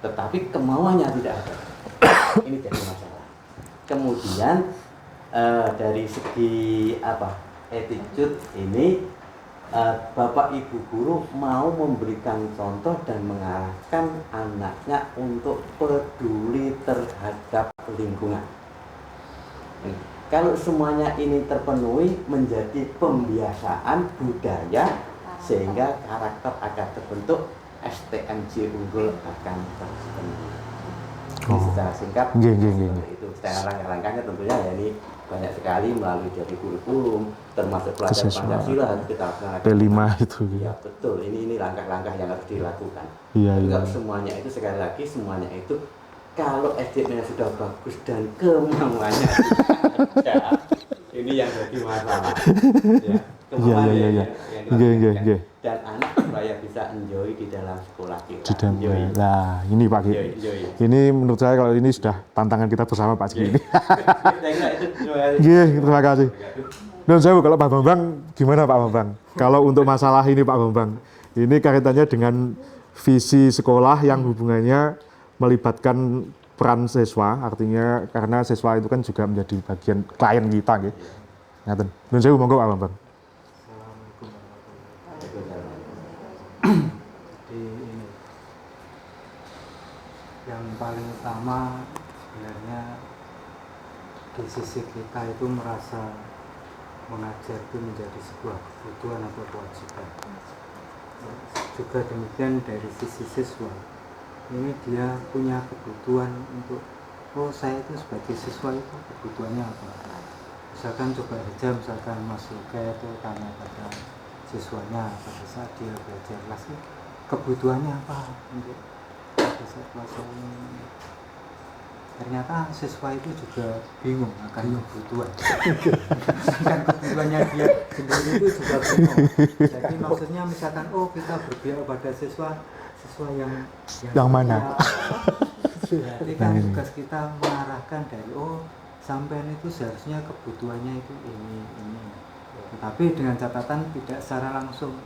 tetapi kemauannya tidak ada, ini jadi masalah. Kemudian dari segi attitude ini Bapak Ibu guru mau memberikan contoh dan mengarahkan anaknya untuk peduli terhadap lingkungan. Kalau semuanya ini terpenuhi menjadi pembiasaan budaya sehingga karakter akan terbentuk, STMJ unggul akan terpenuhi. Ini secara singkat itu. Secara langkah-langkahnya tentunya ya ini banyak sekali melalui dari kurikulum, termasuk pelajaran Pancasila harus kita laksanakan. P5 itu. Ya betul, ini langkah-langkah yang harus dilakukan. Iya. Kalau semuanya itu sekali lagi semuanya itu kalau SDM-nya sudah bagus dan kemauannya ada, ini yang jadi masalah. Ya, kemauannya Iya. yang dilakukan. Dan anak supaya bisa enjoy di dalam sekolah kita. Nah, ini Pak Ki. Ini menurut saya kalau ini sudah tantangan kita bersama Pak Ki ini. Terima kasih. Dan saya kalau Pak Bambang, gimana Pak Bambang? Kalau untuk masalah ini Pak Bambang, ini kaitannya dengan visi sekolah yang hubungannya melibatkan peran siswa, artinya karena siswa itu kan juga menjadi bagian klien kita, gitu. Ngaten. Dan saya monggo Pak Bambang. Jadi ini yang paling utama sebenarnya di sisi kita itu merasa mengajar itu menjadi sebuah kebutuhan atau kewajiban. Juga demikian dari sisi siswa, ini dia punya kebutuhan untuk, oh saya itu sebagai siswa itu kebutuhannya apa. Misalkan coba aja, misalkan Mas Luka itu tanya pada siswanya pada saat dia belajar kelas, kebutuhannya apa untuk pada saat kelas ini. Ternyata siswa itu juga bingung akan kebutuhan. Akan kebutuhannya dia sendiri itu juga bingung. Jadi maksudnya misalkan, oh kita berpihak pada siswa yang mana? Jadi kan tugas kita mengarahkan dari, oh sampean itu seharusnya kebutuhannya itu ini. Tetapi dengan catatan tidak secara langsung.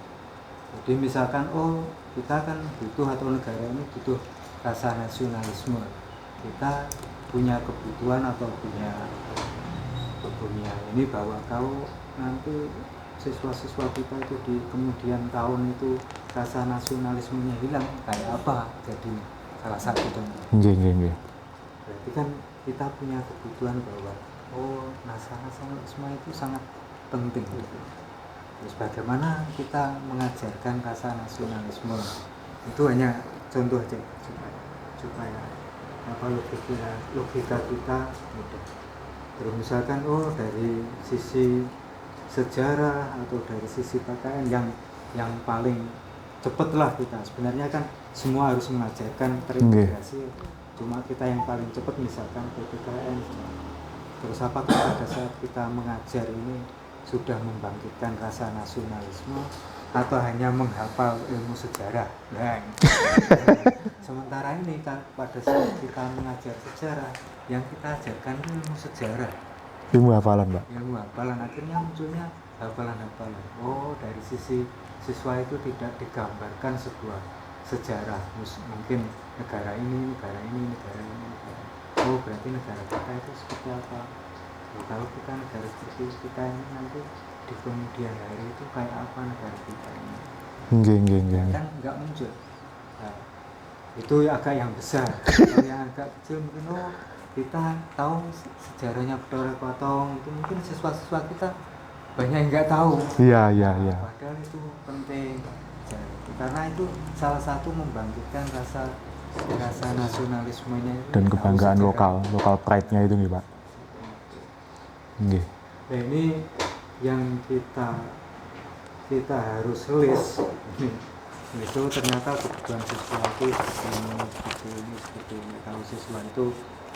Jadi misalkan, oh kita kan butuh atau negara ini butuh rasa nasionalisme. Kita punya kebutuhan atau punya ini bahwa kalau nanti siswa-siswa kita itu di kemudian tahun itu rasa nasionalismenya hilang, kayak apa jadi salah satu contoh. Berarti kan kita punya kebutuhan bahwa oh nasionalisme itu sangat penting. Terus bagaimana kita mengajarkan rasa nasionalisme, itu hanya contoh aja supaya apa logika kita mudah. Terus misalkan oh dari sisi sejarah atau dari sisi pakaian yang paling cepat lah kita sebenarnya kan semua harus mengajarkan terintegrasi. Cuma kita yang paling cepat misalkan PPKN. Terus apakah pada saat kita mengajar ini sudah membangkitkan rasa nasionalisme atau hanya menghafal ilmu sejarah? Nah, sementara ini kan pada saat kita mengajar sejarah, yang kita ajarkan itu ilmu sejarah. Ilmu hafalan, Pak. Ilmu hafalan, akhirnya munculnya hafalan-hafalan. Oh, dari sisi siswa itu tidak digambarkan sebuah sejarah, mungkin negara ini. Oh, berarti negara kita itu seperti apa? Oh, kalau kita negara seperti kita ini nanti di kemudian hari itu kayak apa negara kita ini? Kan nggak muncul. Nah, itu agak yang besar. Kalau yang agak kecil mungkin oh kita tahu sejarahnya Bathara Koto, itu mungkin siswa-siswa kita banyak yang nggak tahu. Iya. Padahal itu penting. Karena itu salah satu membangkitkan rasa nasionalismenya itu dan kebanggaan lokal pride-nya itu nih Pak. Nah ini yang kita harus list itu ternyata kebutuhan siswa itu seperti ini. Kalau siswa itu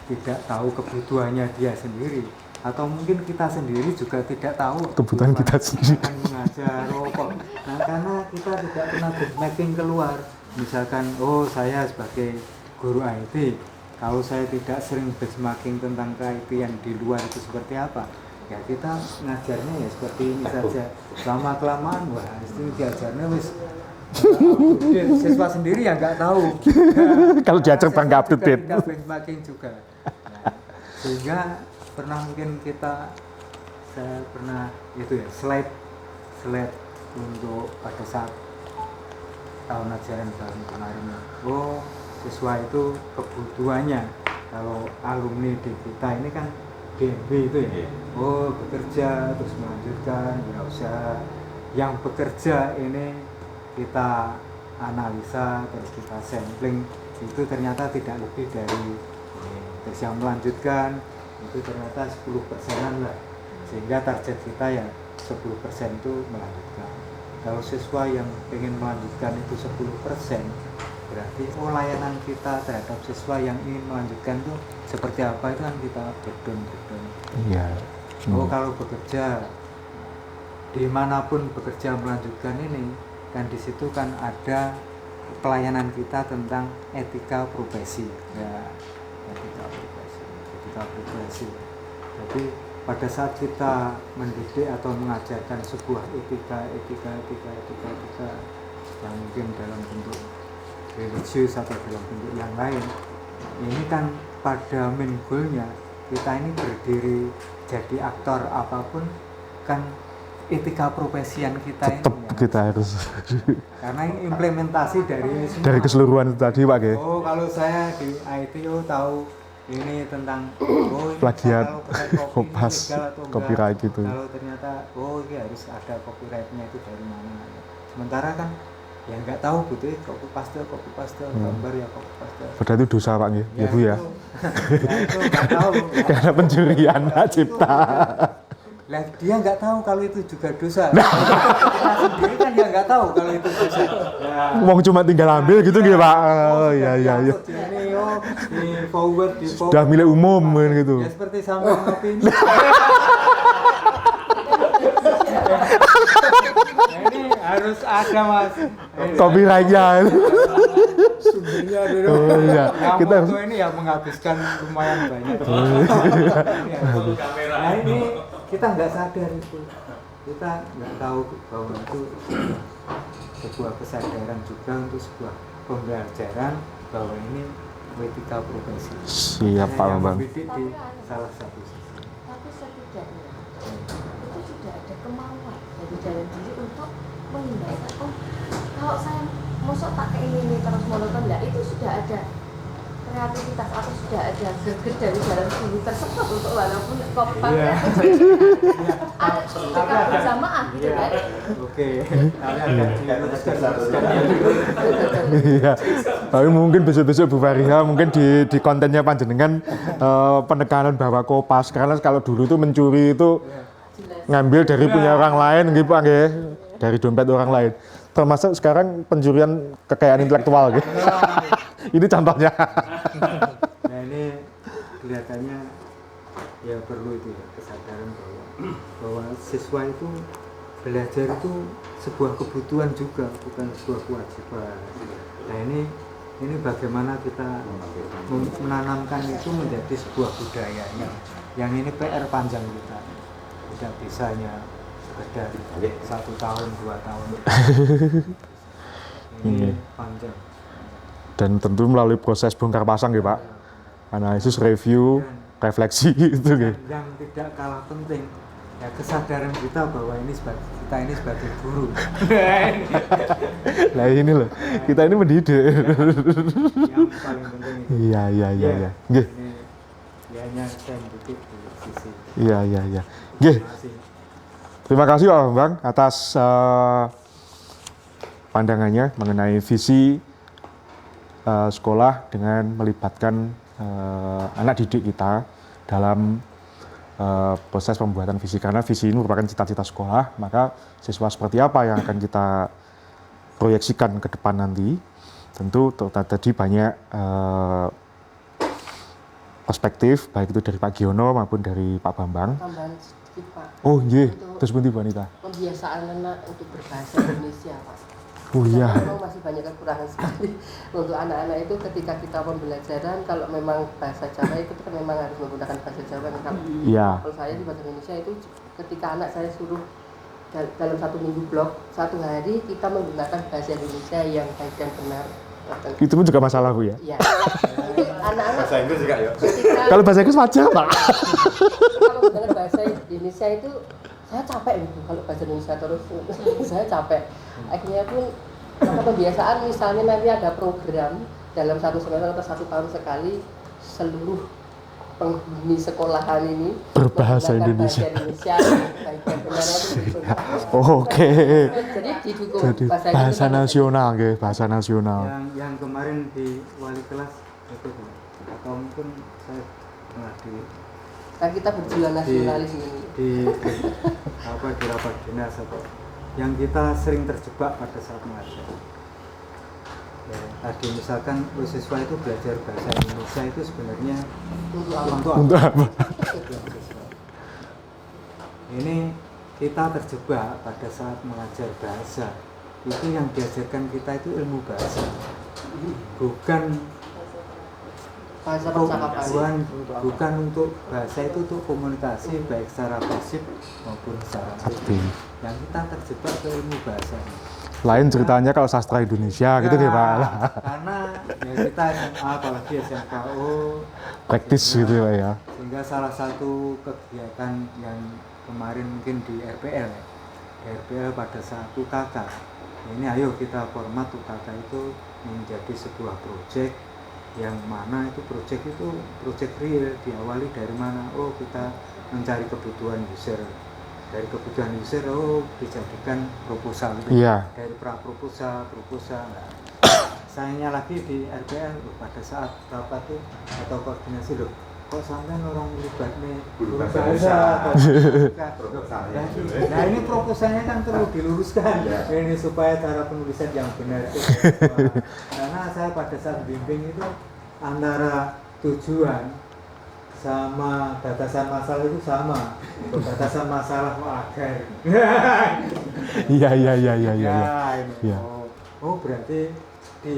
tidak tahu kebutuhannya dia sendiri, atau mungkin kita sendiri juga tidak tahu kebutuhan kita sendiri akan mengajar kok. Nah karena kita tidak pernah benchmarking keluar, misalkan oh saya sebagai guru IT, kalau saya tidak sering benchmarking tentang IT yang di luar itu seperti apa, ya kita ngajarnya ya seperti ini saja. Lama kelamaan wah itu diajarnya wis siswa sendiri ya nggak tahu. Kalau diajar nggak update. Tidak benchmarking juga. Nah, sehingga pernah mungkin saya pernah itu ya slide untuk pada saat tahun ajaran baru kemarin. Oh, siswa itu kebutuhannya kalau alumni di kita ini kan BMB itu ya. Oh, bekerja terus melanjutkan wirausaha. Yang bekerja ini kita analisa terus kita sampling, itu ternyata tidak lebih dari terus yang melanjutkan itu ternyata 10%-an lah, sehingga target kita ya 10% itu melanjutkan. Kalau siswa yang ingin melanjutkan itu 10%, berarti layanan kita terhadap siswa yang ingin melanjutkan itu seperti apa, itu kan kita breakdown. Iya. Oh, kalau bekerja dimanapun bekerja melanjutkan ini kan di situ kan ada pelayanan kita tentang etika profesi ya, etika profesi. Jadi pada saat kita mendidik atau mengajarkan sebuah etika yang mungkin dalam bentuk religius atau dalam bentuk yang lain, ini kan pada main goal-nya kita ini berdiri jadi aktor apapun kan etika profesian kita Tetap ini ya. kita harus Karena ini implementasi dari semua. dari keseluruhan itu tadi Pak Ge. Oh, kalau saya di IT tahu ini tentang ini Plagiat, kalau pakai copy ini kopas, legal atau enggak. copyright gitu. Kalau ternyata ini harus ada copyrightnya itu dari mana. Sementara kan ya nggak tahu butuh copy paste gambar ya copy paste. Padahal itu dosa Pak Ge, ya Bu ya. Itu nggak tahu. Karena pencurian hak cipta. Lah dia nggak tahu kalau itu juga dosa. Kita sendiri kan ya nggak tahu kalau itu dosa. Ya. Wong cuma tinggal ambil gitu nggih Pak. Oh iya. Ini di forward. Sudah milik umum kan gitu. Ya seperti sampai ngopi ini. Nah, ini harus ada Mas. Copyright-nya. Sumbernya dulu. Oh iya. Yang Kita foto ini ya menghabiskan lumayan banyak. Nah ini kita nggak sadar itu. Kita nggak tahu bahwa itu sebuah kesadaran juga untuk sebuah pembelajaran bahwa ini etika profesi. siap Pak Yang Bambang. mendidik di salah satu sisi. Tapi setidaknya itu sudah ada kemauan dari dalam diri untuk menghindari. Oh, kalau saya mosok pakai ini terus monoton, enggak, itu sudah ada kreativitas atau sudah ada greget dari dalam diri tersebut untuk walaupun kopinya ada ketika bersamaan gitu kan. Oke. Diluruskan. Iya. Tapi mungkin besok-besok Bu Fariha mungkin di kontennya panjenengan penekanan bahwa kopas, karena kalau dulu tuh mencuri itu ngambil dari punya orang lain gitu Pak nggih, dari dompet orang lain. Termasuk sekarang pencurian kekayaan intelektual gitu. Ini contohnya. Nah ini kelihatannya ya perlu itu ya, kesadaran bahwa siswa itu belajar itu sebuah kebutuhan juga, bukan sebuah kewajiban. Nah ini bagaimana kita menanamkan itu menjadi sebuah budaya yang ini PR panjang kita, tidak bisanya sekedar 1 tahun 2 tahun. Ini panjang. Dan tentu melalui proses bongkar pasang ya Pak. Analisis, review, refleksi itu gitu. Yang tidak kalah penting ya kesadaran kita bahwa kita ini sebagai guru. Nah ini loh, kita ini mendidik. Yang paling penting itu. Iya. Nggih. Ini hanya saya butuh di sisi. Iya. Nggih. Terima kasih. Terima kasih Pak Bambang atas pandangannya mengenai visi sekolah dengan melibatkan anak didik kita dalam proses pembuatan visi, karena visi ini merupakan cita-cita sekolah, maka siswa seperti apa yang akan kita proyeksikan ke depan nanti. Tentu tadi banyak perspektif, baik itu dari Pak Giono maupun dari Pak Bambang. Tambahan sedikit Pak. Oh iya, terus bunti Bu Anita. Pembiasaan anak untuk berbahasa Indonesia Pak. Oh iya. Memang masih banyak kekurangan sekali untuk anak-anak itu ketika kita pembelajaran, kalau memang bahasa Jawa itu kan memang harus menggunakan bahasa Jawa. Iya. Kalau saya di bahasa Indonesia itu ketika anak saya suruh dalam 1 minggu blok, 1 hari kita menggunakan bahasa Indonesia yang baik dan benar. Itu pun juga masalah Bu ya. Iya. Anak-anak Bahasa Inggris juga ya. ketika Kalau bahasa Inggris wajar Pak. kalau menggunakan bahasa Indonesia itu saya capek gitu kalau bahasa Indonesia terus saya capek. Akhirnya pun maka kebiasaan misalnya nanti ada program dalam satu semester atau 1 tahun sekali seluruh penghuni sekolahan ini berbahasa Indonesia. Baik dan benar itu gitu. Oke. Jadi didukung Jadi bahasa nasional, nggih, bahasa nasional. Yang kemarin di wali kelas itu Bu, atau mungkin saya pernah Kan kita berjuang nasionalis ini. di rapat dinas atau yang kita sering terjebak pada saat mengajar. Ya, tadi misalkan siswa itu belajar bahasa Indonesia itu sebenarnya untuk apa? Ini kita terjebak pada saat mengajar bahasa. Itu yang diajarkan kita itu ilmu bahasa, bukan bukan untuk bahasa itu untuk komunikasi baik secara pasif maupun secara aktif. Yang kita terjebak ke ilmu bahasa. Lain ceritanya kalau sastra Indonesia gitu ya Pak. Karena ya kita SMA apalagi SMKO Praktis gitu ya. Sehingga salah satu kegiatan yang kemarin mungkin di RPL pada saat UKK. Ini ayo kita format UKK itu menjadi sebuah proyek yang mana itu proyek real, diawali dari mana? Oh, kita mencari kebutuhan user. Dari kebutuhan user, oh dijadikan proposal gitu. Iya. Dari proposal. Nah, sayangnya lagi di RPL pada saat rapat itu atau koordinasi loh, kok sampai orang libat nih guru bahasa nah ini proposalnya kan perlu diluruskan ini supaya cara penulisan yang benar itu. Karena saya pada saat bimbing itu antara tujuan sama batasan masalah itu sama. Batasan masalah agar. Iya. Oh berarti di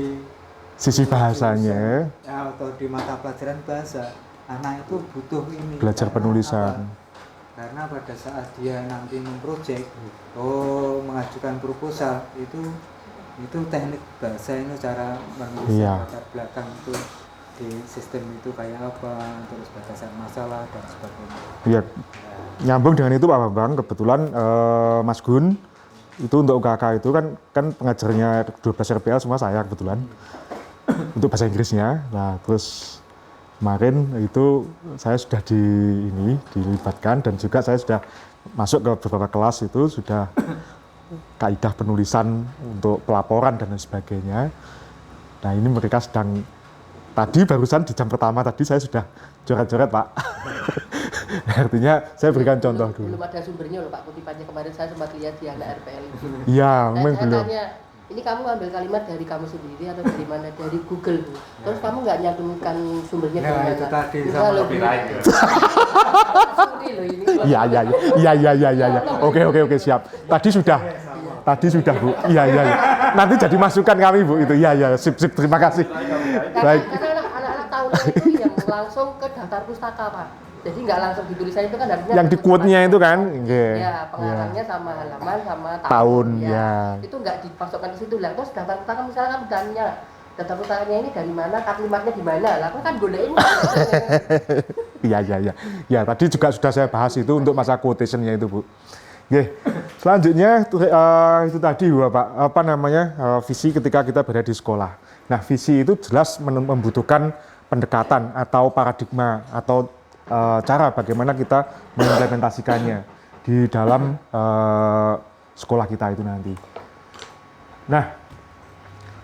Sisi bahasanya atau di mata pelajaran bahasa anak itu butuh ini belajar penulisan. Karena pada saat dia nanti memprojek, mengajukan proposal itu teknik bahasa itu cara menulis latar belakang itu di sistem itu kayak apa, terus batasan masalah dan sebagainya. Iya. Nyambung dengan itu Pak Bambang, kebetulan Mas Gun itu untuk UKK itu kan pengajarnya 12 RPL semua saya kebetulan untuk bahasa Inggrisnya. Nah, terus kemarin itu saya sudah dilibatkan dan juga saya sudah masuk ke beberapa kelas itu sudah kaidah penulisan untuk pelaporan dan lain sebagainya. Nah, ini mereka sedang tadi barusan di jam pertama tadi saya sudah coret-coret Pak. Artinya saya berikan contoh dulu. Belum ada sumbernya loh Pak, kutipannya kemarin saya sempat lihat di anak RPL itu. Iya, memang belum. Tanya, ini kamu ambil kalimat dari kamu sendiri atau dari mana? Dari Google. Terus kamu nggak nyantumkan sumbernya dari mana? Itu tadi sama copyright. Iya. Oke, siap. Tadi sudah Bu. Iya. Nanti jadi masukan kami Bu itu. Iya, sip. Terima kasih. Baik. Karena anak-anak tahunnya itu yang langsung ke daftar pustaka Pak. Jadi nggak langsung ditulisan itu kan harusnya yang di quote-nya itu kan. Ya, pengarangnya sama halaman sama tahun ya. Itu nggak dimasukkan ke situ lah. Terus daftar pustaka misalnya kamu tanya daftar pustakanya ini dari mana, kalimatnya di mana? Lah kan godain. Iya. Ya, tadi juga sudah saya bahas itu untuk masa quotation-nya itu, Bu. Oke. Selanjutnya itu tadi Bapak, visi ketika kita berada di sekolah. Nah, visi itu jelas membutuhkan pendekatan atau paradigma atau cara bagaimana kita mengimplementasikannya di dalam sekolah kita itu nanti. Nah,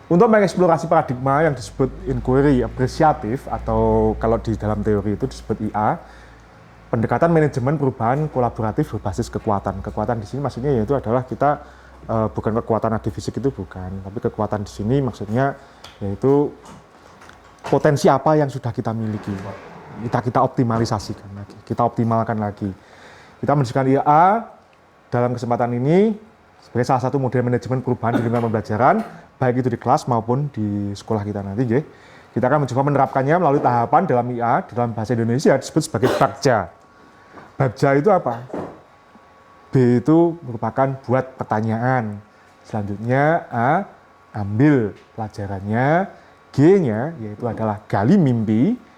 untuk mengeksplorasi paradigma yang disebut inquiry apresiatif atau kalau di dalam teori itu disebut IA, pendekatan manajemen perubahan kolaboratif berbasis kekuatan. Kekuatan di sini maksudnya yaitu adalah kita bukan kekuatan adi fisik itu bukan, tapi kekuatan di sini maksudnya yaitu potensi apa yang sudah kita miliki. Kita optimalisasikan lagi, kita optimalkan lagi. Kita menunjukkan IA dalam kesempatan ini sebagai salah satu model manajemen perubahan di lingkungan pembelajaran, baik itu di kelas maupun di sekolah kita nanti. Kita akan mencoba menerapkannya melalui tahapan dalam IA, dalam bahasa Indonesia disebut sebagai bagja. Bagja itu apa? B itu merupakan buat pertanyaan. Selanjutnya A, ambil pelajarannya. G-nya yaitu adalah gali mimpi.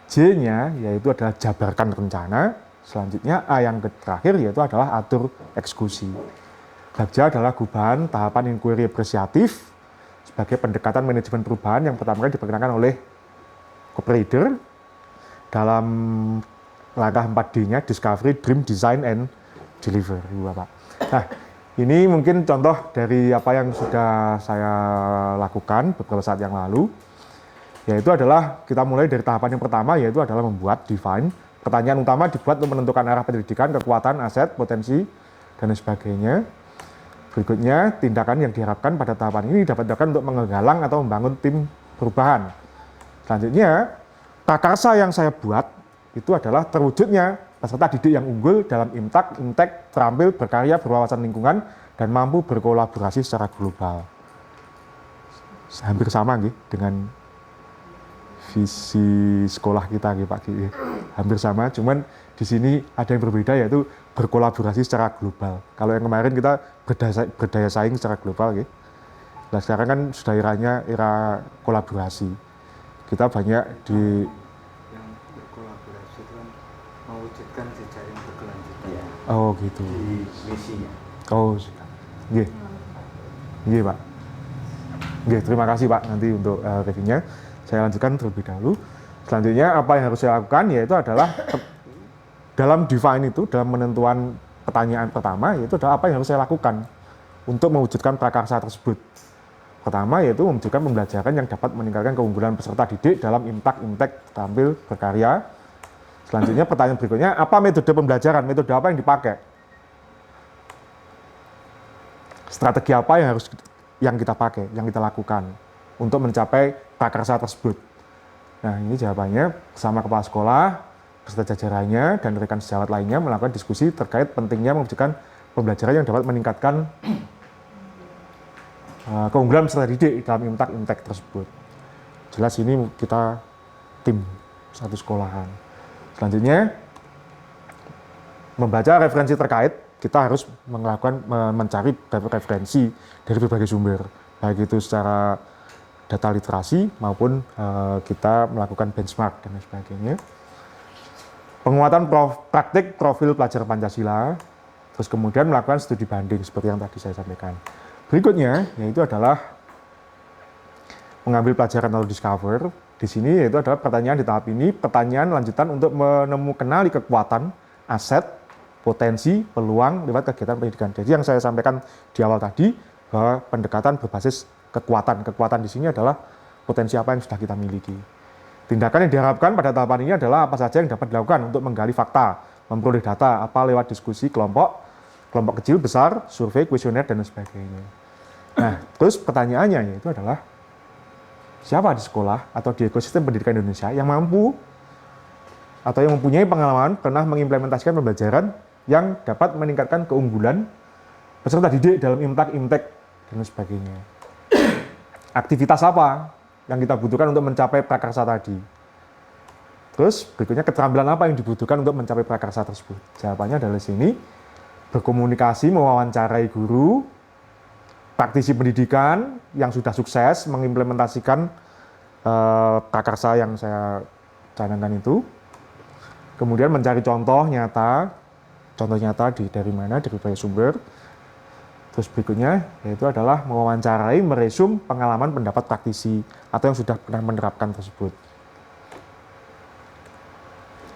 J-nya yaitu adalah jabarkan rencana. Selanjutnya A yang terakhir yaitu adalah atur eksekusi. Bab J adalah gubahan tahapan inquiry apresiatif sebagai pendekatan manajemen perubahan yang pertama kali diperkenalkan oleh Cooper-Rieder dalam langkah 4D-nya Discovery, Dream, Design, and Deliver. Bapak. Nah, ini mungkin contoh dari apa yang sudah saya lakukan beberapa saat yang lalu, yaitu adalah kita mulai dari tahapan yang pertama, yaitu adalah membuat define. Pertanyaan utama dibuat untuk menentukan arah penyelidikan, kekuatan, aset, potensi, dan sebagainya. Berikutnya, tindakan yang diharapkan pada tahapan ini dapat dilakukan untuk menggalang atau membangun tim perubahan. Selanjutnya, prakarsa yang saya buat itu adalah terwujudnya peserta didik yang unggul dalam imtek, terampil, berkarya, berwawasan lingkungan, dan mampu berkolaborasi secara global. Hampir sama gitu dengan visi sekolah kita gitu Pak Ki. Hampir sama, cuman di sini ada yang berbeda yaitu berkolaborasi secara global. Kalau yang kemarin kita berdaya saing secara global gitu. Nah sekarang kan sudah era kolaborasi. Kita banyak di yang berkolaborasi itu kan mewujudkan jejaring berkelanjutan. Ya, oh gitu. di misinya. Oh, nggih. Nggih, Pak. Nggih, terima kasih Pak nanti untuk reviewnya. Saya lanjutkan terlebih dahulu. Selanjutnya apa yang harus saya lakukan yaitu adalah dalam define itu, dalam menentuan pertanyaan pertama yaitu adalah apa yang harus saya lakukan untuk mewujudkan prakarsa tersebut. Pertama yaitu mewujudkan pembelajaran yang dapat meningkatkan keunggulan peserta didik dalam imtek, tampil, berkarya. Selanjutnya pertanyaan berikutnya, apa metode pembelajaran? Metode apa yang dipakai? Strategi apa yang kita pakai, yang kita lakukan untuk mencapai prakarsa tersebut? Nah, ini jawabannya bersama kepala sekolah, beserta jajarannya, dan rekan sejawat lainnya melakukan diskusi terkait pentingnya mewujudkan pembelajaran yang dapat meningkatkan keunggulan peserta didik dalam imtek tersebut. Jelas ini kita tim satu sekolahan. Selanjutnya, membaca referensi terkait, kita harus mencari referensi dari berbagai sumber, baik itu secara data literasi maupun kita melakukan benchmark dan sebagainya. Penguatan praktik profil pelajar Pancasila, terus kemudian melakukan studi banding seperti yang tadi saya sampaikan. Berikutnya yaitu adalah mengambil pelajaran atau discover. Di sini yaitu adalah pertanyaan di tahap ini, pertanyaan lanjutan untuk menemukan kekuatan, aset, potensi, peluang lewat kegiatan pendidikan. Jadi yang saya sampaikan di awal tadi bahwa pendekatan berbasis kekuatan. Kekuatan di sini adalah potensi apa yang sudah kita miliki. Tindakan yang diharapkan pada tahapan ini adalah apa saja yang dapat dilakukan untuk menggali fakta, memperoleh data, apa lewat diskusi kelompok kecil, besar, survei, kuesioner, dan sebagainya. Nah, terus pertanyaannya yaitu adalah siapa di sekolah atau di ekosistem pendidikan Indonesia yang mampu atau yang mempunyai pengalaman pernah mengimplementasikan pembelajaran yang dapat meningkatkan keunggulan peserta didik dalam imtek, dan sebagainya. Aktivitas apa yang kita butuhkan untuk mencapai prakarsa tadi? Terus berikutnya keterampilan apa yang dibutuhkan untuk mencapai prakarsa tersebut? Jawabannya adalah di sini, berkomunikasi, mewawancarai guru, praktisi pendidikan yang sudah sukses mengimplementasikan prakarsa yang saya canangkan itu. Kemudian mencari contoh nyata dari mana, dari berbagai sumber. Terus berikutnya yaitu adalah mewawancarai, meresum pengalaman pendapat praktisi atau yang sudah pernah menerapkan tersebut.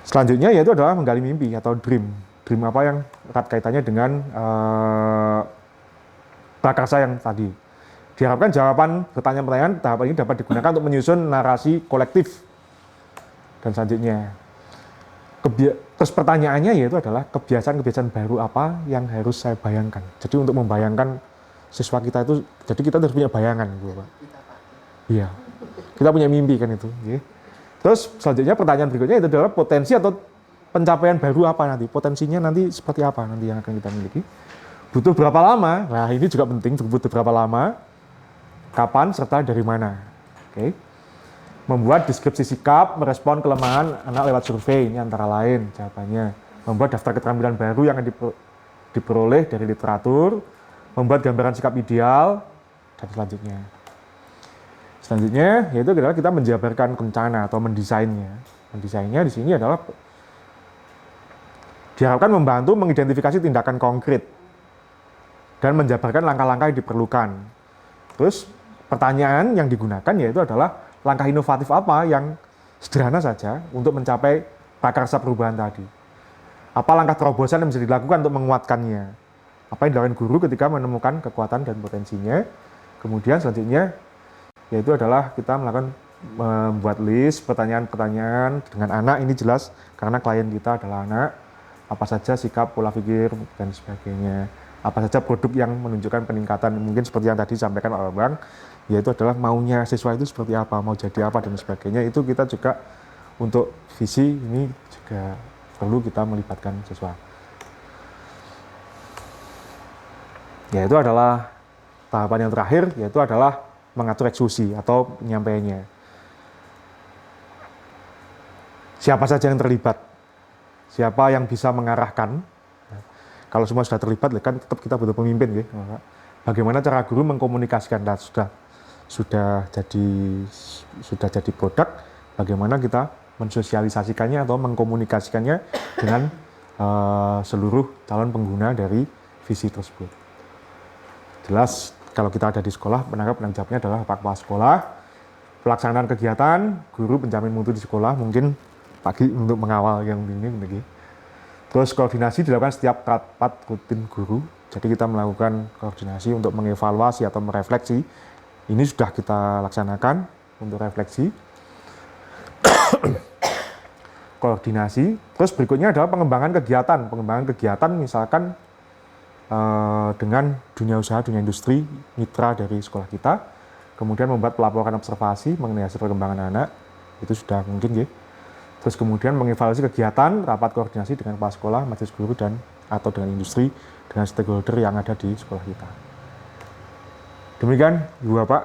Selanjutnya yaitu adalah menggali mimpi atau dream. Dream apa yang erat kaitannya dengan prakarsa yang tadi. Diharapkan jawaban pertanyaan-pertanyaan tahap ini dapat digunakan untuk menyusun narasi kolektif. Dan selanjutnya, terus pertanyaannya yaitu adalah kebiasaan-kebiasaan baru apa yang harus saya bayangkan. Jadi untuk membayangkan siswa kita itu, jadi kita harus punya bayangan, gitu, Pak. Iya, kita punya mimpi kan itu. Ya. Terus selanjutnya pertanyaan berikutnya itu adalah potensi atau pencapaian baru apa nanti, potensinya nanti seperti apa nanti yang akan kita miliki. Butuh berapa lama? Nah ini juga penting, butuh berapa lama, kapan, serta dari mana. Oke. Membuat deskripsi sikap, merespon kelemahan anak lewat survei, ini antara lain jawabannya. Membuat daftar keterampilan baru yang akan diperoleh dari literatur, membuat gambaran sikap ideal, dan selanjutnya. Selanjutnya, yaitu adalah kita menjabarkan rencana atau mendesainnya. Mendesainnya di sini adalah diharapkan membantu mengidentifikasi tindakan konkret dan menjabarkan langkah-langkah yang diperlukan. Terus pertanyaan yang digunakan yaitu adalah langkah inovatif apa yang sederhana saja untuk mencapai prakarsa perubahan tadi. Apa langkah terobosan yang bisa dilakukan untuk menguatkannya? Apa yang dilakukan guru ketika menemukan kekuatan dan potensinya? Kemudian selanjutnya yaitu adalah kita melakukan membuat list pertanyaan-pertanyaan dengan anak. Ini jelas karena klien kita adalah anak. Apa saja sikap, pola pikir, dan sebagainya. Apa saja produk yang menunjukkan peningkatan, mungkin seperti yang tadi disampaikan oleh Bang, yaitu adalah maunya siswa itu seperti apa, mau jadi apa, dan sebagainya. Itu kita juga untuk visi ini juga perlu kita melibatkan siswa. Yaitu adalah tahapan yang terakhir, yaitu adalah mengatur eksekusi atau penyampaiannya. Siapa saja yang terlibat? Siapa yang bisa mengarahkan? Kalau semua sudah terlibat, kan tetap kita butuh pemimpin, ya. Bagaimana cara guru mengkomunikasikan? Nah, sudah jadi produk. Bagaimana kita mensosialisasikannya atau mengkomunikasikannya dengan seluruh calon pengguna dari visi tersebut. Jelas kalau kita ada di sekolah, penanggung jawabnya adalah Pak Kepala Sekolah. Pelaksanaan kegiatan, guru penjamin mutu di sekolah mungkin pagi untuk mengawal yang ini. Terus koordinasi dilakukan setiap rapat rutin guru. Jadi kita melakukan koordinasi untuk mengevaluasi atau merefleksi. Ini sudah kita laksanakan untuk refleksi. Koordinasi. Terus berikutnya adalah pengembangan kegiatan. Pengembangan kegiatan misalkan dengan dunia usaha, dunia industri, mitra dari sekolah kita. Kemudian membuat pelaporan observasi mengenai hasil perkembangan anak. Itu sudah mungkin, ya. Terus kemudian mengevaluasi kegiatan, rapat koordinasi dengan kepala sekolah, majelis guru, atau dengan industri, dengan stakeholder yang ada di sekolah kita. Demikian, Ibu Bapak,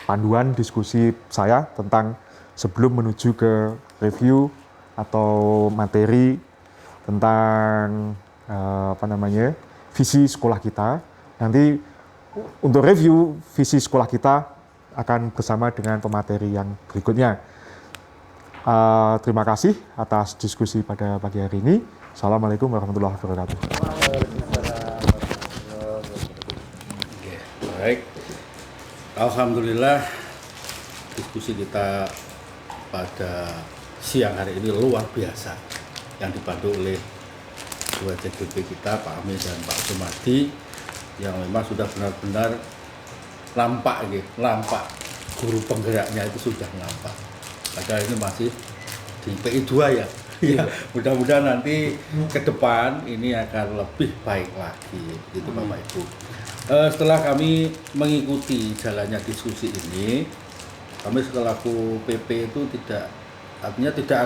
panduan diskusi saya tentang sebelum menuju ke review atau materi tentang visi sekolah kita. Nanti untuk review visi sekolah kita akan bersama dengan pemateri yang berikutnya. Terima kasih atas diskusi pada pagi hari ini. Assalamualaikum warahmatullahi wabarakatuh. Baik, alhamdulillah diskusi kita pada siang hari ini luar biasa yang dipandu oleh dua CGP kita, Pak Ami dan Pak Sumardi, yang memang sudah benar-benar nampak guru penggeraknya itu sudah nampak. Padahal ini masih di PI2 ya. Ya, mudah-mudahan nanti ke depan ini akan lebih baik lagi, gitu Bapak Ibu. Setelah kami mengikuti jalannya diskusi ini, kami selaku PP itu tidak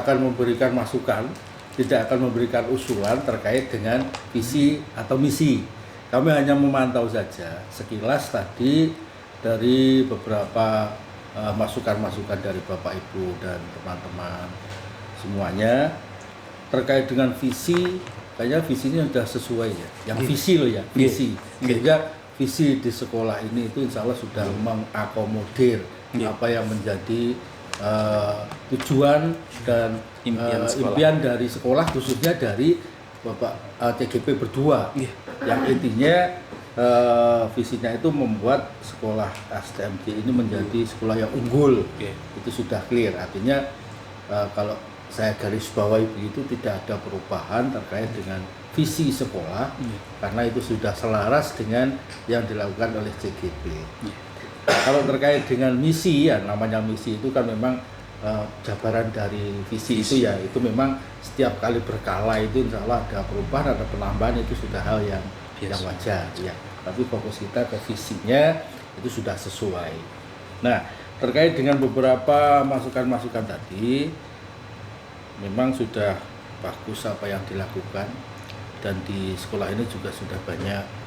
akan memberikan masukan, tidak akan memberikan usulan terkait dengan visi atau misi. Kami hanya memantau saja sekilas tadi dari beberapa masukan-masukan dari Bapak Ibu dan teman-teman semuanya terkait dengan visi. Kayaknya visinya sudah sesuai ya, yang visi loh ya, visi. Sehingga visi di sekolah ini itu insya Allah sudah mengakomodir apa yang menjadi tujuan dan impian dari sekolah, khususnya dari Bapak CGP berdua, yang intinya visinya itu membuat sekolah STMJ ini menjadi sekolah yang unggul. Itu sudah clear. Artinya kalau saya garis bawahi begitu, tidak ada perubahan terkait dengan visi sekolah, karena itu sudah selaras dengan yang dilakukan oleh CGP. Kalau terkait dengan misi, ya namanya misi itu kan memang jabaran dari visi itu ya, itu memang setiap kali berkala itu insya Allah ada perubahan, ada penambahan, itu sudah hal yang wajar ya. Tapi fokus kita ke visinya itu sudah sesuai. Nah, terkait dengan beberapa masukan-masukan tadi, memang sudah bagus apa yang dilakukan, dan di sekolah ini juga sudah banyak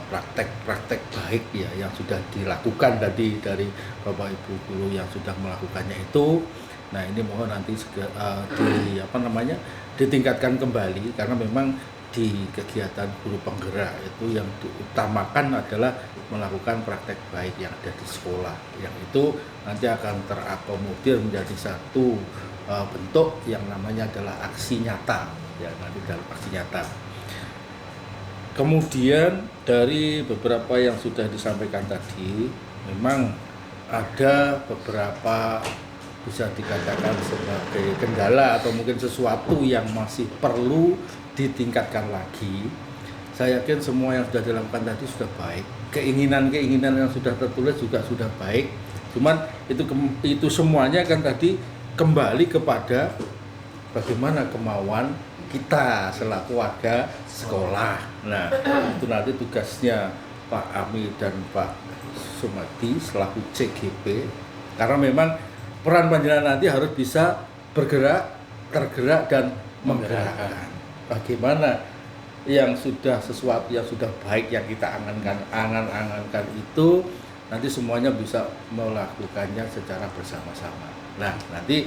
praktek-praktek baik ya yang sudah dilakukan tadi dari Bapak Ibu guru yang sudah melakukannya itu. Nah, ini mohon nanti ditingkatkan kembali, karena memang di kegiatan guru penggerak itu yang diutamakan adalah melakukan praktek baik yang ada di sekolah, yang itu nanti akan terakomodir menjadi satu bentuk yang namanya adalah aksi nyata, ya nanti dalam aksi nyata. Kemudian dari beberapa yang sudah disampaikan tadi, memang ada beberapa bisa dikatakan sebagai kendala atau mungkin sesuatu yang masih perlu ditingkatkan lagi. Saya yakin semua yang sudah dilakukan tadi sudah baik, keinginan-keinginan yang sudah tertulis juga sudah baik. Cuman itu semuanya kan tadi kembali kepada bagaimana kemauan kita selaku warga sekolah. Nah, itu nanti tugasnya Pak Ami dan Pak Sumadi selaku CGP, karena memang peran panjenengan nanti harus bisa bergerak, tergerak dan menggerakkan. Bagaimana yang sudah sesuatu yang sudah baik yang kita angan-angankan itu nanti semuanya bisa melakukannya secara bersama-sama. Nah, nanti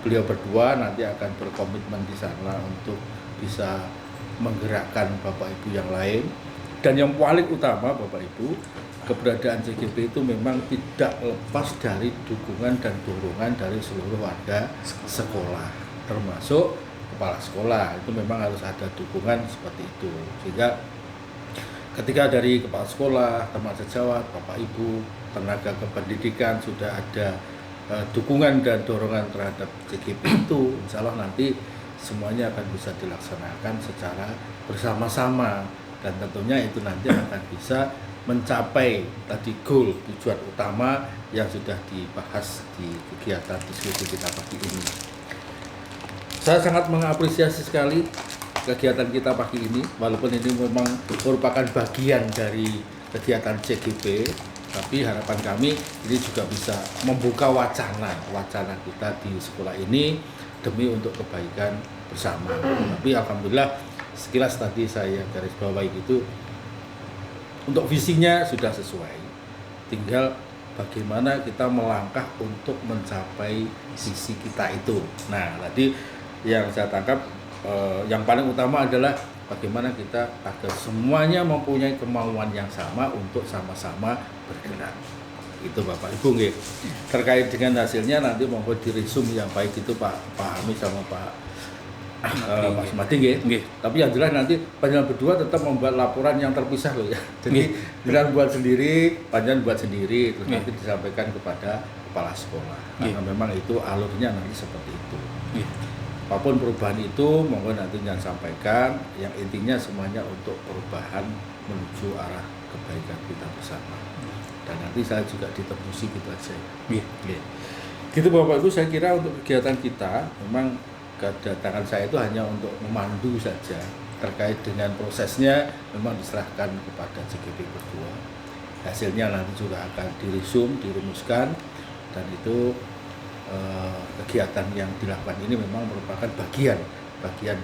beliau berdua nanti akan berkomitmen di sana untuk bisa menggerakkan Bapak Ibu yang lain. Dan yang paling utama Bapak Ibu, keberadaan CGP itu memang tidak lepas dari dukungan dan dorongan dari seluruh warga sekolah, termasuk kepala sekolah. Itu memang harus ada dukungan seperti itu, sehingga ketika dari kepala sekolah, teman sejawat, Bapak Ibu, tenaga kependidikan sudah ada dukungan dan dorongan terhadap CGP itu, insya Allah nanti semuanya akan bisa dilaksanakan secara bersama-sama, dan tentunya itu nanti akan bisa mencapai tadi goal, tujuan utama yang sudah dibahas di kegiatan diskusi kita pagi ini. Saya sangat mengapresiasi sekali kegiatan kita pagi ini, walaupun ini memang merupakan bagian dari kegiatan CGP, tapi harapan kami ini juga bisa membuka wacana kita di sekolah ini demi untuk kebaikan bersama. Tapi alhamdulillah sekilas tadi saya garis bawahi itu untuk visinya sudah sesuai, tinggal bagaimana kita melangkah untuk mencapai visi kita itu. Nah, tadi yang saya tangkap yang paling utama adalah bagaimana kita agar semuanya mempunyai kemauan yang sama untuk sama-sama bergerak. Itu Bapak Ibu nggih. Terkait dengan hasilnya nanti mohon diresum yang baik itu Pak Hamid sama Pak Sumadi nggih. Tapi yang jelas nanti panjenengan berdua tetap membuat laporan yang terpisah loh ya. Jadi jangan buat sendiri, panjenengan buat sendiri, terus nanti disampaikan kepada kepala sekolah. Karena memang itu alurnya nanti seperti itu. Apapun perubahan itu monggo nanti jangan sampaikan, yang intinya semuanya untuk perubahan menuju arah kebaikan kita bersama. Dan nanti saya juga ditembusi gitu aja. Gitu Bapak Ibu, saya kira untuk kegiatan kita memang kedatangan saya itu hanya untuk memandu saja. Terkait dengan prosesnya memang diserahkan kepada CGP berdua. Hasilnya nanti juga akan dirumuskan, dan itu kegiatan yang dilakukan ini memang merupakan bagian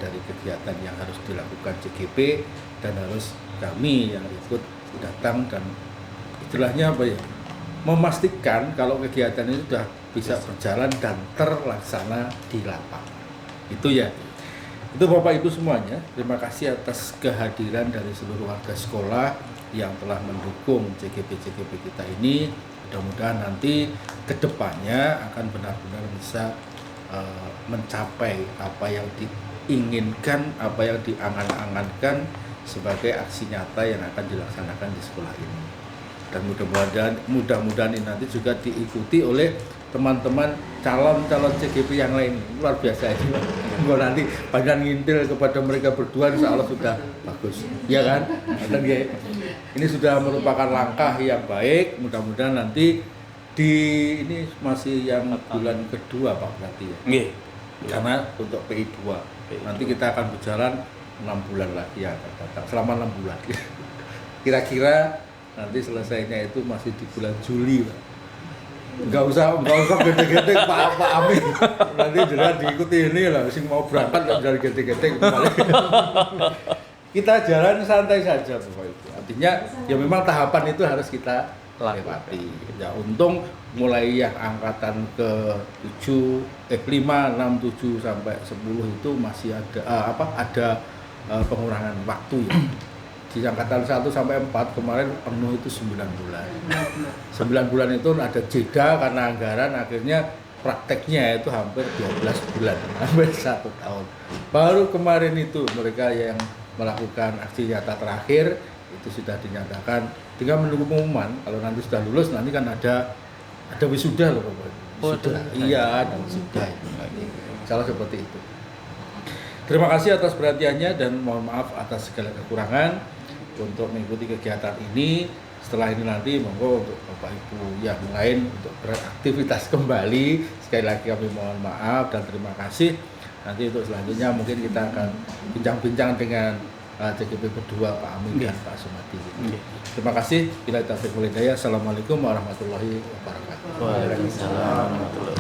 dari kegiatan yang harus dilakukan CGP, dan harus kami yang ikut datang dan istilahnya apa ya, memastikan kalau kegiatan itu sudah bisa berjalan dan terlaksana di lapangan. Itu ya. Itu Bapak Ibu semuanya, terima kasih atas kehadiran dari seluruh warga sekolah yang telah mendukung CGP kita ini. Mudah-mudahan nanti kedepannya akan benar-benar bisa mencapai apa yang diinginkan, apa yang diangan-angankan sebagai aksi nyata yang akan dilaksanakan di sekolah ini. Dan mudah-mudahan ini nanti juga diikuti oleh teman-teman calon CGP yang lain. Luar biasa ini. Kalau nanti panjang ngintil kepada mereka berdua, insya Allah sudah bagus, ya kan? Dan ini sudah merupakan langkah yang baik. Mudah-mudahan nanti ini masih yang bulan kedua Pak berarti ya. Karena untuk PI2 nanti kita akan berjalan 6 bulan lagi ya, selama 6 bulan. Kira-kira nanti selesainya itu masih di bulan Juli Pak. Enggak usah gede-gede Pak Amin. Nanti jelas diikuti ini lah, sing mau berangkat enggak jalan gede-gede kembali. Kita jalan santai saja Bapak Ibu. Artinya ya memang tahapan itu harus kita lewati. Ya untung mulai yang angkatan ke 5, 6, 7 sampai 10 itu masih ada pengurangan waktu ya. Di angkatan 1 sampai 4 kemarin penuh itu 9 bulan. 9 bulan itu ada jeda karena anggaran, akhirnya prakteknya itu hampir 12 bulan, hampir 1 tahun. Baru kemarin itu mereka yang melakukan aksi nyata terakhir itu sudah dinyatakan, tinggal menunggu pengumuman. Kalau nanti sudah lulus, nanti kan ada wisuda loh Bapak. Wisuda. Iya, ada wisuda. Salah seperti itu. Terima kasih atas perhatiannya dan mohon maaf atas segala kekurangan untuk mengikuti kegiatan ini. Setelah ini nanti monggo untuk Bapak Ibu yang lain untuk beraktivitas kembali. Sekali lagi kami mohon maaf dan terima kasih. Nanti untuk selanjutnya mungkin kita akan bincang-bincang dengan CGP berdua, Pak Amin dan Pak Sumadi. Terima kasih. Bila taufiq wal hidayah. Assalamualaikum warahmatullahi wabarakatuh. Waalaikumsalam warahmatullahi wabarakatuh.